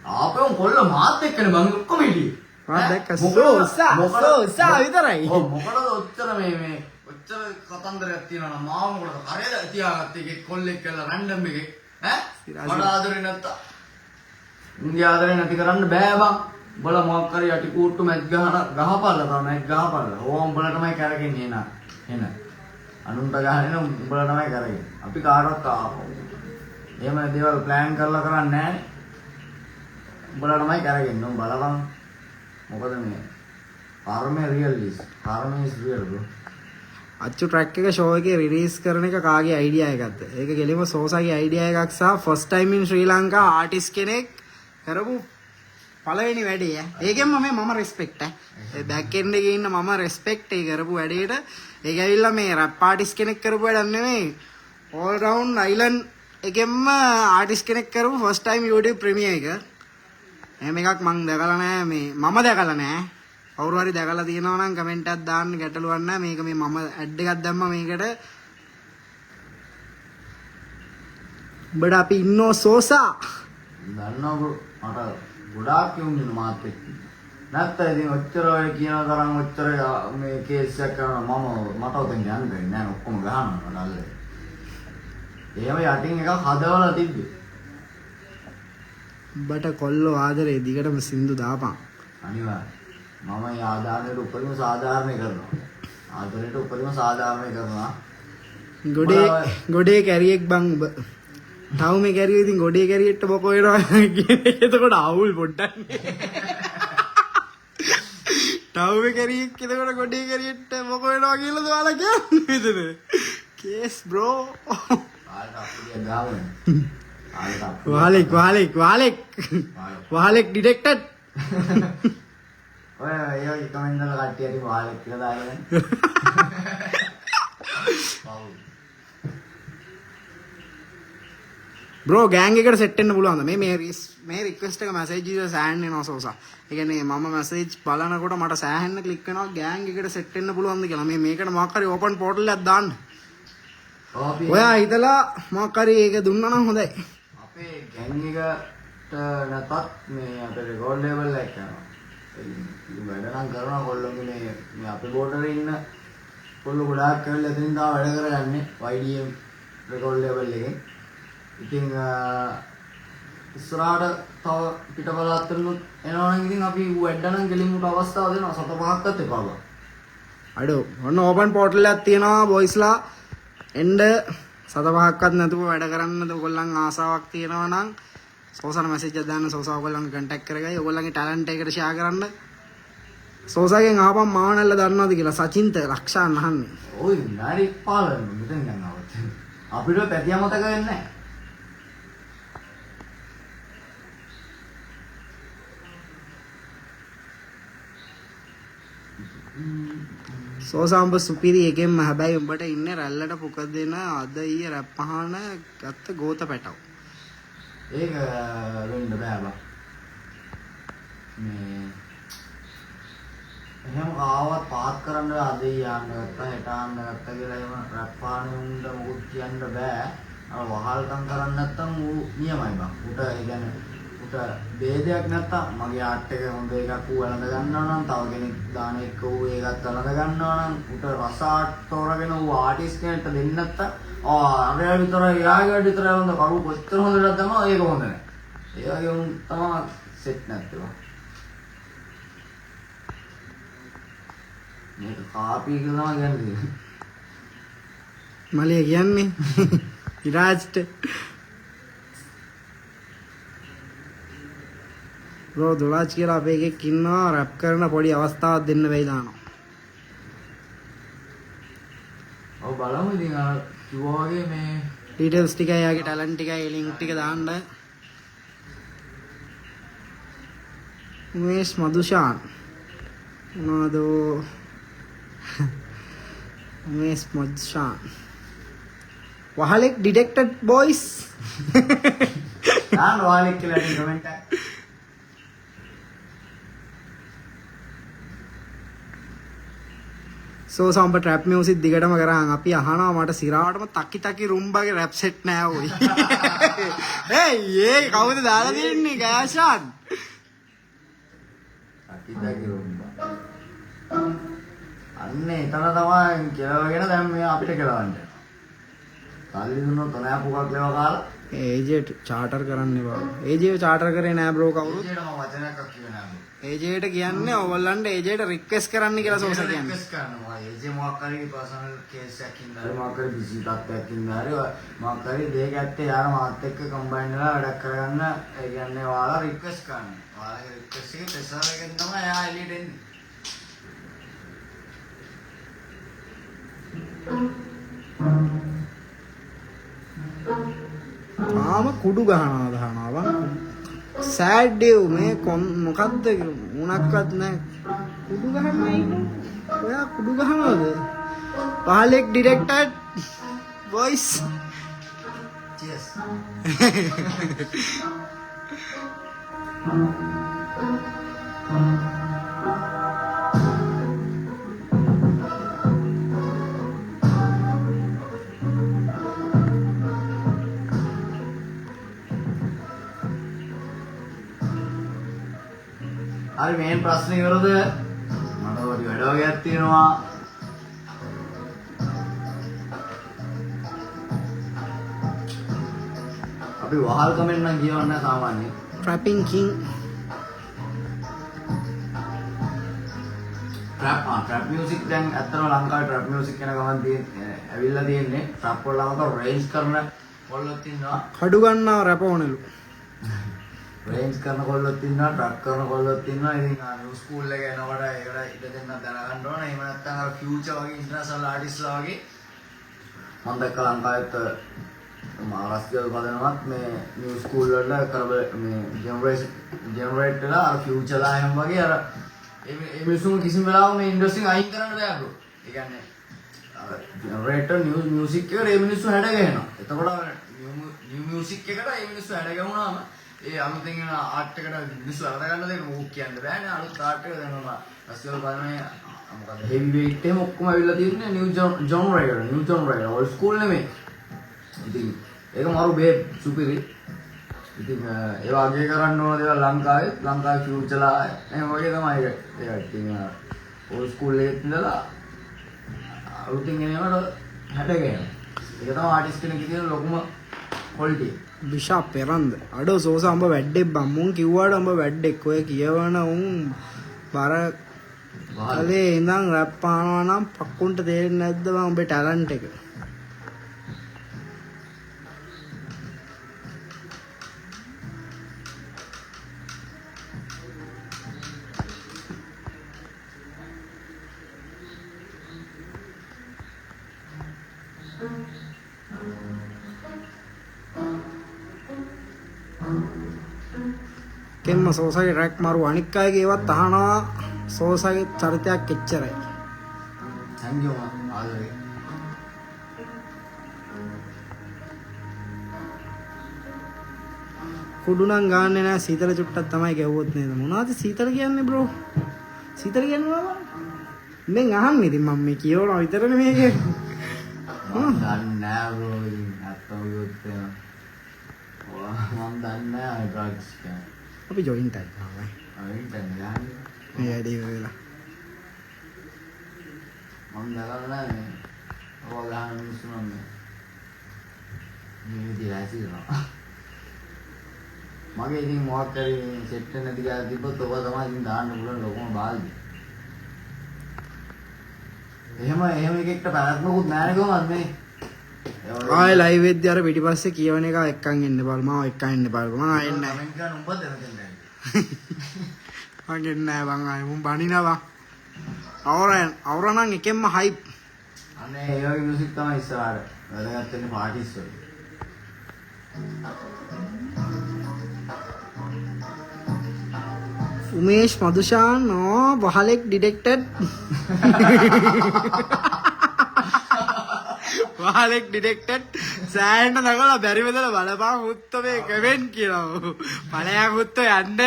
ආපුවුන් කොල්ල මාත් එක්කනේ බං ඔක්කොම හිටියේ. මම දැක්කා සෝසා විතරයි. ඔව් මොකටද ඔච්චර මේ ඔච්චර කතන්දරයක් තියනවා නම් මාව මොකටද කරේ තියාගත්තේ එකේ කොල්ලෙක් කියලා රැන්ඩම් එකේ ඈ මට ආදරේ නැත්තා. උන්ගේ ආදරේ නැති කරන්න බෑ බං. උඹලා මොකක් කරේ යටි කූට්ටු මැච් ගහපල්ලා තමයි මැච් ගහපල්ලා. ඕවා උඹලා තමයි කරගෙන්නේ එන. අනුන්ට ගහන්නේ උඹලා තමයි කරගෙන්නේ. අපි කාටවත් ආපහු. එහෙම දේවල් ප්ලෑන් කරලා කරන්නේ නැහැ. උඹලා තමයි කරගෙන්නේ. උඹ බලපන්. මොකද මේ කර්මය රියල් ඉස්. කර්මය ඉස් රියල් බ්‍රෝ. අච්චු ට්‍රැක් එක ෂෝ එකේ රිලීස් කරන එක කාගේ අයිඩියා එකක්ද? ඒක ගෙලිම සෝසාගේ අයිඩියා එකක් සහ ෆස්ට් ටයිම් ඉන් ශ්‍රී ලංකා ආටිස්ට් කෙනෙක් කරපු පළවෙනි වැඩේ ඈ. ඒකෙන්ම මම රෙස්පෙක්ට් ඈ. ඒ බෑක් එන්ඩ් එකේ ඉන්න මම රෙස්පෙක්ට් ඒ කරපු වැඩේට. ඒක ඇවිල්ලා මේ රැප් ආටිස්ට් කෙනෙක් කරපු වැඩක් නෙමෙයි. ඕල් රවුන්ඩ් අයිලන්ඩ් එකෙන්ම ආටිස්ට් කෙනෙක් කරපු ෆස්ට් ටයිම් YouTube ප්‍රීමියර් එක. එහෙම එකක් මම දැකලා නැහැ මේ මම දැකලා නැහැ. කවුරු හරි දැකලා තියෙනවා නම් කමෙන්ට් එකක් දාන්න ගැටලුවක් නැහැ. මේක මේ මම ඇඩ් එකක් දැම්මා මේකට. උඹට අපි ඉන්නෝ සෝසා. දන්නවෝ මට ගොඩාක් යුන්නේ මාත් එක්ක. නැත්නම් ඉතින් ඔච්චර ඔය කියන තරම් ඔච්චර මේ කේස් එකක් කරනවා මට උතෙන් යන්න බැරි නෑ ඔක්කොම ගහනවා නල්ලේ. එහෙම යටින් එකක් හදවලා තිබ්බේ. උඹට කොල්ලෝ ආදරේ දිගටම සින්දු දාපන්. අනිවාර්යයෙන්. මම මේ ආදානයට උපරිම සාධාරණය කරනවා. ආදරයට උපරිම සාධාරණය කරනවා. ගොඩේ කැරියෙක් බං උඹ. ටවුමේ කැරියෙ ඉතින් ගොඩේ කැරියෙට බොකෝ වෙනවා කියන එක එතකොට අවුල් පොඩ්ඩක්. ටවුමේ කැරියෙක් එතකොට ගොඩේ කැරියෙට බොකෝ වෙනවා කියලාද ඔයාලා කියන්නේ මෙතන? Case bro. ආයෙත් අපිට ගාවනේ. වාලෙක් ඩිටෙක්ටඩ්. ඔය ඒ කමෙන්ට් වල කට්ටියට වාලෙක් කියලා දාගෙන. බ්‍රෝ ගෑන් එකට සෙට් වෙන්න පුළුවන්ද? මේ රික්වෙස්ට් එක මැසේජ් එක සෑහෙන්න එනවා සෝසා. ඒ කියන්නේ මම මැසේජ් බලනකොට මට සෑහෙන්න ක්ලික් වෙනවා ගෑන් එකට සෙට් වෙන්න පුළුවන්ද කියලා. මේකට මොකක් හරි ඕපන් පෝටල් එකක් දාන්න. ඔයා හිතලා මොකක් හරි ඒක දුන්නා නම් හොඳයි. අපේ ගෑන් එකට නැතත් මේ අපේ රෙකෝඩ් ලේබල් එක කරනවා. වැඩ නම් කරනවා කොල්ලෝගේ මේ අපේ බෝඩරේ ඉන්න කොල්ලෝ ගොඩාක් කරලා එතනින් තා වැඩ කරගන්නේ YDM රෙකෝඩ් ලේබල් එකෙන්. ඉතින් ඉස්සරහට තව පිටපලාත්තරුත් එනවා නම් ඉතින් අපි වැඩ නම් ගෙලිමුට අවස්ථාව දෙනවා සත පහක්වත් එපා බා. අඩෝ ඔන්න ඕපන් පෝටල් එකක් තියෙනවා බොයිස්ලා එන්න සත පහක්වත් නැතුව වැඩ කරන්න ඔයගොල්ලන් ආසාවක් තියෙනවා නම් සෝසාට මැසේජ් එකක් දාන්න සෝසා ඔයගොල්ලන්ගේ කන්ටැක්ට් කරගයි ඔයගොල්ලන්ගේ ටැලන්ට් එකට ෂෙයා කරන්න සෝසාගෙන් ආපම් මාවනල්ල දන්නවද කියලා සචින්ත රක්ෂාන් අහන්නේ ඔය විනාඩි 15 මෙතෙන් යනවා අපිට පැතිය මතක වෙන්නේ නැහැ සෝසාම්බ සුපිරි එකෙන්ම හැබැයි උඹට ඉන්නේ රැල්ලට පුක දෙන අද ඊයේ රැප් පහන ගත්ත ගෝත පැටව ඒක වෙන්න බෑ බා මේ එහෙනම් ආවත් පාත් කරන්න අද යන්න ගත්තා හෙට යන්න ගත්තා කියලා එහෙම රැප් පහනේ උන්ට මොකුත් කියන්න බෑ අර වහල්කම් කරන්නේ නැත්තම් ඌ නියමයි බා උට ඒ කියන්නේ උට ભેදයක් නැත්තම් මගේ ආර්ට් එක හොඳ එකක් ඌ වළඳ ගන්නවා නම් තව කෙනෙක් දාන එක ඌ ඒකත් වළඳ ගන්නවා නම් උට රස ආර්ට් තෝරගෙන ඌ ආටිස්ට් කෙනෙක්ට දෙන්න නැත්තම් අරයා විතරයි යාගේ විතරයි හොඳ කරු කොච්චර හොඳට තමයි ඒක හොඳ නැහැ. ඒ වගේ උන් තමයි සෙට් නැත්තේ. මේක කාපි කියලා කියන්නේ. මලිය කියන්නේ ඉරාජ්ට බ්‍රෝ දොලාච් කියලා අපේ එකෙක් ඉන්නවා රැප් කරන පොඩි අවස්ථාවක් දෙන්න වෙයි දානවා. ඔව් බලමු ඉතින් අර කිව්වා වගේ මේ ඩීටේල්ස් ටිකයි යාගේ ටැලන්ට් ටිකයි ලින්ක් ටික දාන්න. උමේෂ් මදුෂාන් මොනවද උමේෂ් මදුෂාන් වහලෙක් ඩිටෙක්ටඩ් බොයිස් දාන්න වහලෙක් කියලා කමෙන්ට් එක. සෝසම්බ ට්‍රැප් මියුසික් දිගටම කරාන් අපි අහනවා මට සිරාවටම තකි රුම්බාගේ රැප් සෙට් නෑ ඔයි. ඒ කවුද දාලා දෙන්නේ ගෑෂාන්? අකිතගේ රුම්බා. අන්න එතන තමයි කෙලවගෙන දැන් මේ අපිට කෙලවන්න. කල්ලි දුන්නොත් නෑ පුකක් ලේවා කාලා. ඒජේට චාටර් කරන්න බා. ඒජේ චාටර් කරේ නෑ බ්‍රෝ කවුරුත්. ඒජේට මම වචනයක් කිව්වේ නෑ. ඒජේට කියන්නේ ඕගොල්ලන්ට ඒජේට රික්වෙස්ට් කරන්න කියලා සෝසා කියන්නේ. රික්වෙස්ට් කරනවා. ඒජේ මොකක් හරි පර්සනල් කේස් එකක් ඉඳලා මොකක් හරි බිසි තත්ත්වයක් ඉඳලා හරි මොකක් හරි දෙයක් ඇත්තේ යාර මාත් එක්ක කම්බයින් වෙලා වැඩක් කරගන්න ඒ කියන්නේ ඔයාලා රික්වෙස්ට් කරනවා. ඔයාලගේ රික්වෙස්ට් එකේ ප්‍රෙසර් එකෙන් තමයි එයා එළියට එන්නේ. ආම කුඩු ගහනවා සෑඩ් ඩේව් මේ මොකද්ද මොනක්වත් නැහැ කුඩු ගහන්නේ ඉන්නේ. ඔයා කුඩු ගහනවද? පහලෙක් ඩිරෙක්ටඩ් වොයිස්. Cheers. හරි මේන් ප්‍රශ්නේ ඉවරද? මට පොඩි වැඩ වගේක් තියෙනවා. අපි වහල් කමෙන්ට් නම් කියවන්නේ සාමාන්‍යයෙන්. ට්‍රැපින් කිං ට්‍රැප් මියුසික් දැන් ඇත්තටම ලංකාවේ ට්‍රැප් මියුසික් කියන ගමන් ඇවිල්ලා තියෙන්නේ ට්‍රැප් වල ළමක රේන්ජ් කරන කොල්ලොත් ඉන්නවා. කඩු ගන්නවා රැප ඕනෙලු. රේන්ජ් කරන කොල්ලොත් ඉන්නවා, ට්‍රක් කරන කොල්ලොත් ඉන්නවා. ඉතින් නිව් ස්කූල් එක එනකොට ඒකට ඉඩ දෙන්න දැනගන්න ඕනේ. එහෙම නැත්නම් අර ෆියුචර් වගේ ඉන්ටර්නැෂනල් ආටිස්ට්ලා වගේ මම දැක්ක ලංකාවෙත් මහාරාෂ්ට්‍රීය පදනමත් මේ නිව් ස්කූල් වල කරබ මේ ජෙනරේට් වෙලා අර ෆියුචර්ලා එහෙම වගේ අර ඒ මිනිස්සුන් කිසිම වෙලාවක මේ ඉන්ඩස්ට්‍රි අයින් කරන්න බෑ බ්‍රෝ. ඒ කියන්නේ අර ජෙනරේටර් නිව් මියුසික් එකට ඒ මිනිස්සු හැඩ ගහනවා. එතකොට නිව් මියුසික් එකට ඒ මිනිස්සු හැඩ ගහුණාම ඒ අමුතෙන් එන ආර්ට් එකට මිනිස්සු අරද ගන්න දෙයක් මොකක් කියන්න බෑනේ. අලුත් ආර්ට් එක දැන් මම රස්සියල් බලන්නේ මොකද හෙවි වේට් එකම ඔක්කොම අවිල්ලා තියෙන්නේ නිව් ජොනරේටර් ඕල්ඩ් ස්කූල් නෙමෙයි. ඉතින් ඒක මාරු බේ සුපිරි. ඉතින් ඒ වගේ කරන්න ඕන දේවල් ලංකාවේ ෆියුචර්ලා එහෙම වගේ තමයි ඒක. ඉතින් ඕල්ඩ් ස්කූල් එකේ ඉඳලා අලුතින් එනවට හැඩ ගහනවා. ඒක තමයි ආටිස්ට් කෙනෙක් කියන ලොකුම ක්වොලිටි. විශා පෙරන්ද අඩෝ සෝසා උඹ වැඩ්ඩෙක් බං මුන් කිව්වාට උඹ වැඩ්ඩෙක් ඔය කියවන උන් බර කලේ ඉඳන් රැප් ආනවා නම් පක්කුන්ට තේරෙන්නේ නැද්ද බං උඹේ ටැලන්ට් එක? කෙම්ම සෝසාගේ රැක් මාරු අනික් අයගේ ඒවත් අහනවා සෝසාගේ චරිතයක් එච්චරයි. Thank you ආදරේ. කුඩු නම් ගාන්නේ නැහැ සීතල චුට්ටක් තමයි ගැව්වොත් නේද? මොනවද සීතල කියන්නේ බ්‍රෝ? සීතල කියන්නේ මොනවද? මෙන් අහන්නේ ඉතින් මම මේ කියවනවා විතරනේ මේක. මම දන්නේ නැහැ බ්‍රෝ ඉතින් අත්තම ගොත් මම දන්නේ නැහැ ඩ්‍රග්ස් කියන්නේ. අපි ජොයින්ට් එකක් ගහමයි. අයින් දැන් යන්නේ. මේ වැඩේ වෙලා. මම දරලා නැහැ මේ. ඔය ගහන මිනිස්සු නම් මේ විදිහට ඇසිරෙනවා. මගේ ඉතින් මොකක් කරේ සෙට් වෙන නැති ගාලා තිබ්බොත් ඔබ තමයි ඉතින් දාන්න පුළුවන් ලොකම බාල්දිය. එහෙම එකෙක්ට පැවැත්මකුත් නැහැ කොහොමද මේ? ආයෙ ලයිව් වෙද්දී අර පිටිපස්සේ කියවන එක එක්කන් එන්න බල මම එක්කන් එන්න බලපන් මම ආයෙ එන්නේ නැහැ. කමෙන්ට් ගන්න උඹ දැනගෙන නැහැ. මම එන්නේ නැහැ බං ආයෙ මුන් බනිනවා. අවරනම් එකෙන්ම හයිප්. අනේ ඒ වගේ මියුසික් තමයි ඉස්සරහට වැදගත් වෙන්නේ පාටිස් වල. උමේෂ් මදුෂාන් වහලෙක් ඩිටෙක්ටඩ්. වහලෙක් ඩිටෙක්ටඩ් සෑහෙන්න නගලා බැරි වෙදලා බලපන් හුත්ත මේ කමෙන්ට් කියලා. බලයන් හුත්ත යන්න.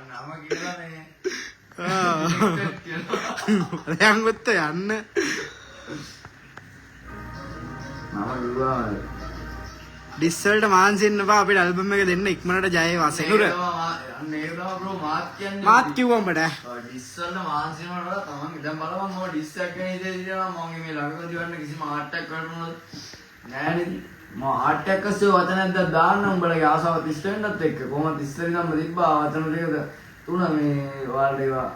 නම කියලා නේ. බලයන් හුත්ත යන්න. මම කිව්වා ඩිස්සල්ට මාන්සින්න බා අපිට ඇල්බම් එක දෙන්න ඉක්මනට ජය වසෙනුර. මාත් කිව්වා උඹට. ඩිස්සල්ට මාන්සිනට තමන් දැන් බලපන් මම ඩිස් එකක් ගැන ඉතින් ඉතින් මම මේ ළඟදී වන්න කිසිම ආට් එකක් කරනවද නෑ නේද මම ආට් එකක් අස්සේ වචනයක් දාන්න උඹලගේ ආසාවත් ඉෂ්ට වෙන්නත් එක්ක කොහොමද ඉස්සර ඉඳන්ම තිබ්බා වචන දෙකද තුන මේ ඔයාලට ඒවා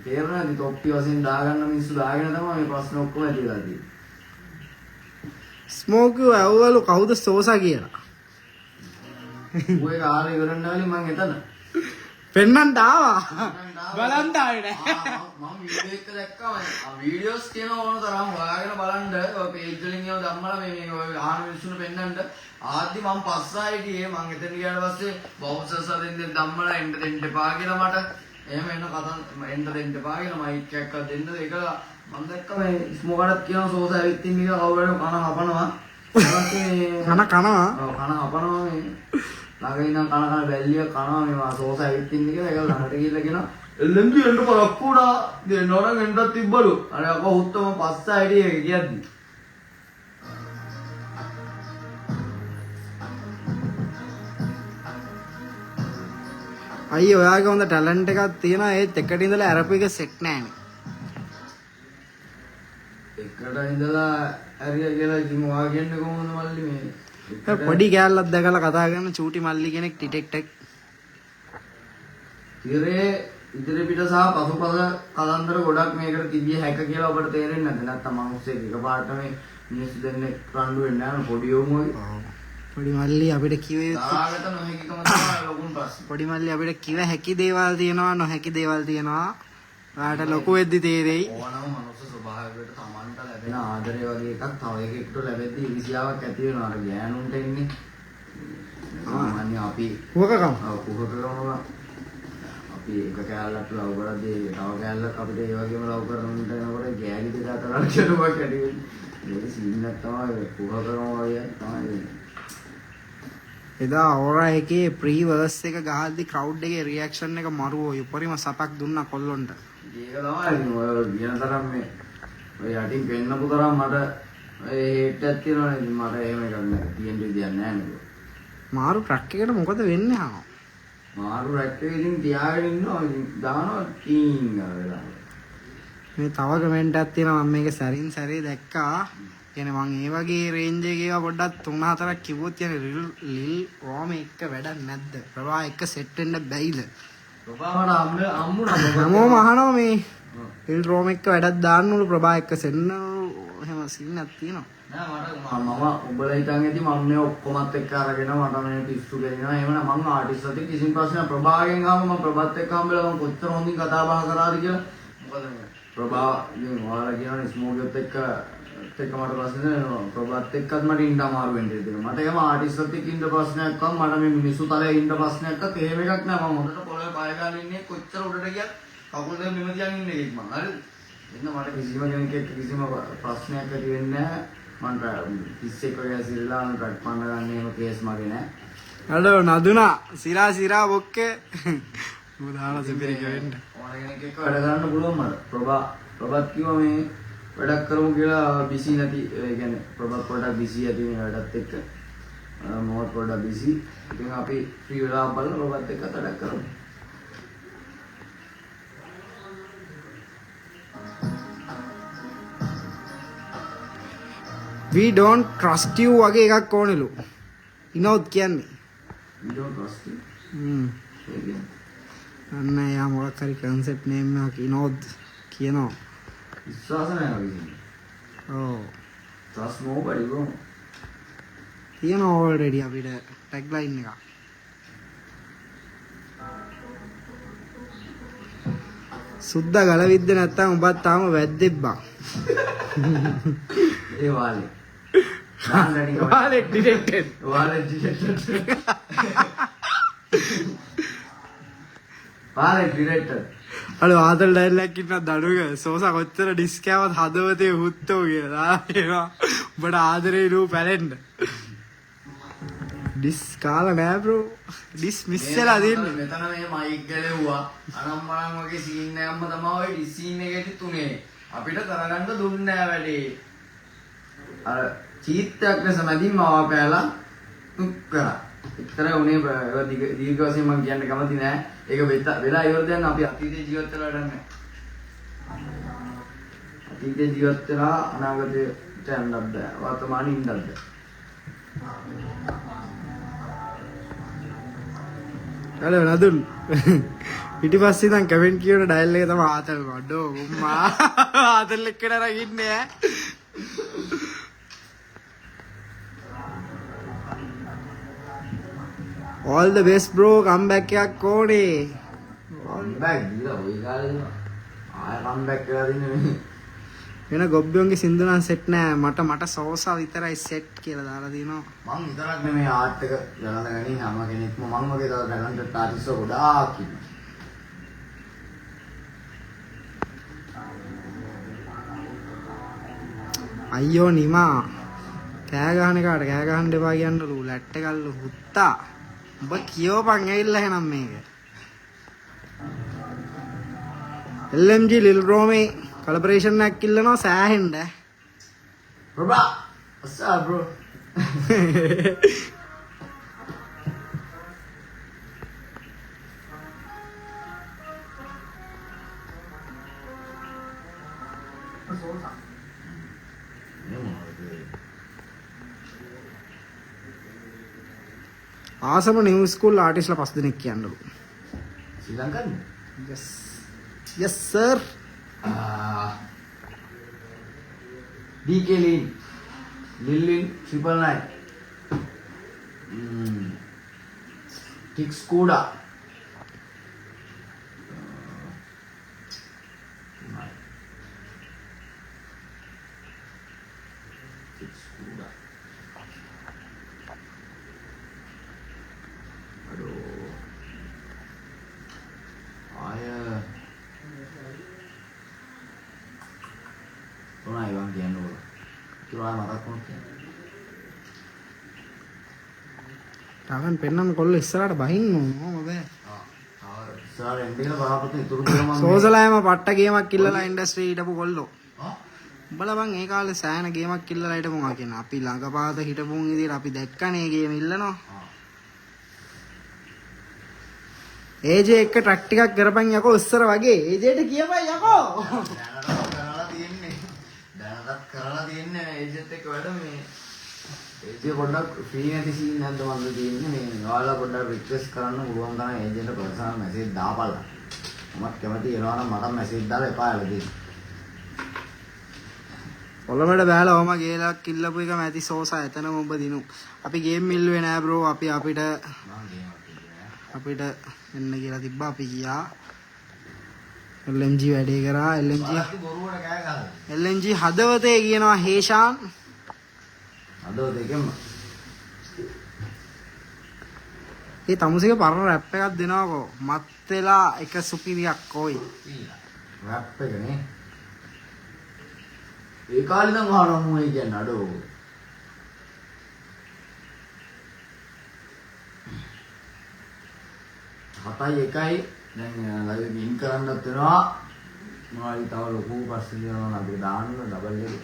තේරෙනවද තොප්පි වශයෙන් දාගන්න මිනිස්සු දාගෙන තමයි මේ ප්‍රශ්න ඔක්කොම ඇතිලා තියෙන්නේ. ස්මෝකෝ ඇව්වලු කවුද සෝසා කියලා. ඔය කාර්ය ඉවරන්න වෙලින් මං එතන. පෙන්නන්න ආවා. බලන්න ආවේ නෑ. මම වීඩියෝ එක දැක්කම වීඩියෝස් තියෙන ඕන තරම් හොයාගෙන බලන්න ඔය පේජ් වලින් ඒවා ධම්මලා මේ ඔය ආහන මිනිස්සුන්ට පෙන්නන්න ආද්දි මම පස්සා හිටියේ මං එතන ගියාට පස්සේ බවුන්සර්ස් අරින් ධම්මලා එන්න දෙන්න එපා කියලා මට එහෙම එන කතා එන්න දෙන්න එපා කියලා මයික් එකක් දෙන්න ඒකලා මම දැක්ක මේ ස්මෝකටත් කියන සෝස ඇවිත් ඉන්න එක කවුරුහරි කන හපනවා. කන කනවා. ඔව් කන හපනවා මේ. ළඟ ඉඳන් කන බැල්ලිය කනවා මේ සෝස ඇවිත් ඉන්න එක ඒක ළඟට ගිහලා කියනවා එල්ලෙන්දි එන්න පරක්කුඩා දෙන්න ඕන එන්නත් තිබ්බලු. අර අකෝ හුත්තම පස්ස ඇයිඩිය එක කියද්දි. අයියෝ ඔයාගේ හොඳ ටැලන්ට් එකක් තියෙනවා ඒත් එකට ඉඳලා අරපු එක සෙට් නෑනේ. එකට ඉඳලා හරිය කියලා ඉතින් ඔයා කියන්නේ කොහොමද මල්ලි මේ පොඩි කෑල්ලක් දැකලා කතා කරන චූටි මල්ලි කෙනෙක් ඩිටෙක්ටර්. ඉතිරේ ඉදිරි පිට සහ පසුපස කලන්දර ගොඩක් මේකට තිබිය හැක කියලා ඔබට තේරෙන්නේ නැද්ද? නැත්තම් මිනිස්සෙක් එකපාරට මේ මිනිස්සු දෙන්නෙක් රණ්ඩු වෙන්නේ නැහැ පොඩි යෝමෝයි. පොඩි මල්ලි අපිට කිව්වේ තාරාගත නොහැකිකම තමයි ලොකුම ප්‍රශ්නේ. පොඩි මල්ලි අපිට කිව හැකි දේවල් තියෙනවා නොහැකි දේවල් තියෙනවා. ඔයාලට ලොකු වෙද්දි තේරෙයි. ඕනම මනුස්ස ස්වභාවයකට Tamanට ලැබෙන ආදරය වගේ එකක් තව එකෙකුට ලැබෙද්දී ඉරිසියාවක් ඇති වෙනවා. අර ගෑනුන්ට ඉන්නේ. සාමාන්‍ය අපි කුහකකම. ඔව් කුහකකම අපි එක කැලලක් ලව් කරද්දී තව කැලලක් අපිට ඒ වගේම ලව් කරනකොට එනකොට ගෑලි දෙක අතර ගැටුමක් ඇති වෙන්නේ. මේක සීන්නක් තමයි කුහකකම වගේ තමයි. එදා ඕරා එකේ ප්‍රී වර්ස් එක ගහද්දි ක්‍රවුඩ් එකේ රියැක්ෂන් එක මරුවෝ උපරිම සපක් දුන්නා කොල්ලොන්ට. ඒක තමයි ඔය කියන තරම් මේ ඔය යටින් පෙන්නපු තරම් මට ඒ හේට් එකක් තියෙනවනේ ඉතින් මට එහෙම එකක් නෑ තියෙන්න විදියක් නෑ නේද. මාරු ට්‍රක් එකට මොකද වෙන්නේ හා? මාරු රැක් එක ඉතින් තියාගෙන ඉන්නවා ඉතින් දානවා ටීන් ගාලා. මේ තව කමෙන්ට් එකක් තියෙනවා මම මේක සැරින් සැරේ දැක්කා. කියන්නේ මං ඒ වගේ රේන්ජ් එකේ ඒවා පොඩ්ඩක් 3-4ක් කිව්වොත් කියන්නේ ලිල් රෝම එක වැඩක් නැද්ද? ප්‍රභා එක සෙට් වෙන්න බැයිද? ප්‍රභාවට අම්මුණා හැමෝම අහනවා මේ ලිල් රෝම එක වැඩක් දාන්න උළු ප්‍රභා එක සෙන්න එහෙම සීනක් තියෙනවා. නෑ මම උඹලා හිතන් ඇති මම මේ ඔක්කොමත් එක්ක අරගෙන මට මේ පිස්සු ගෙනිනවා එහෙම නම් මම ආටිස්ට් අතේ කිසිම ප්‍රශ්නයක් ප්‍රභාගෙන් ආවම මම ප්‍රභාත් එක්ක හම්බෙලා මම කොච්චර හොඳින් කතා බහ කරාද කියලා මොකද මේ ප්‍රභා ඉතින් ඔයාලා කියනනේ ස්මෝගත් එක්ක මට ප්‍රශ්න ප්‍රභාත් එක්කත් මට ඉන්න අමාරු වෙන්නේ ඉතින් මට එහෙම ආටිස්ට් එක්ක ඉන්න ප්‍රශ්නයක් වම් මට මේ මිනිස්සු තරේ ඉන්න ප්‍රශ්නයක්වත් එහෙම එකක් නෑ මම හොඳට පොළවේ පාය ගන්න ඉන්නේ කොච්චර උඩට ගියත් කකුල් දෙක බිම තියන් ඉන්නේ එකක් මම හරිද එන්න මට කිසිම කෙනෙක් එක්ක කිසිම ප්‍රශ්නයක් ඇති වෙන්නේ නෑ මන්ට 31 වගේ සිරලා රට් පන්න ගන්න එහෙම කේස් මගේ නෑ හලෝ නදුනා සිරා බොක්කේ උදාහරණ සුපිරි වෙන්න ඕන කෙනෙක් එක්ක වැඩ කරන්න පුළුවන් මට ප්‍රභාත් කිව්වා මේ වැඩක් කරමු කියලා බිසි නැති ඒ කියන්නේ ප්‍රභාත් පොඩ්ඩක් බිසි ඇති මේ වැඩත් එක්ක මොහොත් පොඩ්ඩක් බිසි ඉතින් අපි ෆ්‍රී වෙලා බලලා ප්‍රභාත් එක්ක වැඩක් කරමු we don't trust you වගේ එකක් ඕනෙලු. ඉනෝත් කියන්නේ. You don't trust it? Again. අන්න යා මොකක් හරි concept name එකක් ඉනෝද් කියනවා. විශ්වාස නැහැ වගේ. ඔව්. Trust nobody bro. තියෙනවා already අපිට tagline එකක්. සුද්දා ගල විද්ද නැත්තම් උඹත් තාම වැද්දෙක් බං. ඒ වාලේ. දාන්නඩි වාලේ ඩිරෙක්ටඩ්. වාලේ ඩිරෙක්ටඩ්. වාලේ ඩිරෙක්ටඩ්. අර ආදල් ඩයලොග් ඉන්න දඩුවක සෝසා කොච්චර ඩිස්කෑවත් හදවතේ හුත්තෝ කියලා. ඒවා උඹට ආදරේ නූ පැලෙන්න. ඩිස් කාලා නෑ බ්‍රෝ. ඩිස් මිස් වෙලා දෙන්නේ. මෙතන මේ මයික් ගැලෙව්වා. අනම්මනම් වගේ සීන් එකක්ම තමයි ඔය ඩිස් සීන් එකේදී තුනේ. අපිට කරගන්න දුන්නේ නෑ වැඩේ. අර චීත්තයක් ලෙස මැදින්ම ආවපෑලා තුක් කරා. එක්තරා උනේ දීර්ඝ වශයෙන් මම කියන්න කැමති නෑ. ඒක වෙලා ඉවර දැන් අපි අතීතේ ජීවත් වෙලා වැඩක් නෑ. අතීතේ ජීවත් වෙලා අනාගතයට යන්නත් බෑ. වර්තමානෙ ඉන්නත් බෑ. හලෝ නදුන් පිටිපස්සේ ඉඳන් කමෙන්ට් කියන ඩයල් එක තමයි ආතල් වඩෝ උම්මා ආතල් එක්ක නරග ඉන්නේ ඈ all the best bro comeback එකක් ඕනේ comeback දීලා ඔය කාලේ ආය comeback කරලා දින්නේ වෙන ගොබ්බියෝන්ගේ සින්දු නම් සෙට් නෑ මට සෝසා විතරයි සෙට් කියලා දාලා දිනවා මං විතරක් නෙමෙයි ආර්ට් එක ගණන් ගන්නේ හැම කෙනෙක්ම මං වගේ තව ටැලන්ටඩ් ආටිස්ට්ෝ ගොඩාක් ඉන්නවා අයියෝ නිමා කෑ ගහන එකට කෑ ගහන්න එපා කියන්නලු ලැට් එකල්ලු හුත්තා උඹ කියවපන් ඇවිල්ලා එහෙනම් මේක LMG Lil Romey collaboration එකක් ඉල්ලනවා සෑහෙන්න bro what's up bro ආසම නිව් ස්කූල් ආටිස්ලා 5 දෙනෙක් කියන්නලු Sri Lankan yes sir DK Lin Lilin 999 Tix Kuda Tix Kuda aduh ayah Tunai bang kian dulu. Kira mata pun kian. තාමන් පෙන්නන්න කොල්ල ඉස්සරහට බහින්න ඕන බෑ. ඉස්සරහ එන්ඩිකල බලාපොරොත්තු ඉතුරු කරලා මම සෝසලායම පට්ට ගේමක් කිල්ලලා ඉන්ඩස්ට්‍රි හිටපු කොල්ලෝ. ආ උඹලා බං ඒ කාලේ සෑහෙන ගේමක් කිල්ලලා හිටපුවා කියන. අපි ළඟපාත හිටපුන් විදියට අපි දැක්කනේ ගේම ඉල්ලනවා. AJ එක ට්‍රැක් ටිකක් කරපන් යකෝ ඉස්සර වගේ. AJට කියපන් යකෝ. දැනටත් කරලා තියන්නේ ඒජෙත් එක්ක වැඩ මේ ඒජේ පොඩ්ඩක් ෆ්‍රී නැති සීන් නැද්ද මන්ද තියෙන්නේ මේ ඔයාලා පොඩ්ඩක් රික්වෙස්ට් කරන්න පුළුවන් තරම් ඒජෙන්ට පර්සනල් මැසේජ් දාපල්ලා මමත් කැමති වෙනවා නම් මට මැසේජ් දාලා එපා යලා දෙන්න ඔලමඩ බෑලා ඔම ගේලක් කිල්ලපු එක මැති සෝසා එතනම ඔබ දිනු අපි ගේම් මිල්ලුවේ නෑ බ්‍රෝ අපි අපිට එන්න කියලා තිබ්බා අපි ගියා LMG වැඩේ කරා LMG බොරුවට කෑ ගහලා LMG හදවතේ කියනවා හේෂාන් හදවත එකම ඒ තමුසේක පරණ රැප් එකක් දෙනවකෝ මත් වෙලා එක සුපිරියක් කොයි රැප් එකනේ ඒ කාලේ නම් අහනවා මොයි කියන්නේ අඩෝ 7:01 දැන් ලයිව් එක ඉන් කරන්නත් වෙනවා මොනවාරි තව ලොකු ප්‍රශ්න දෙනවා නම් අපිට දාන්න ඩබල් එක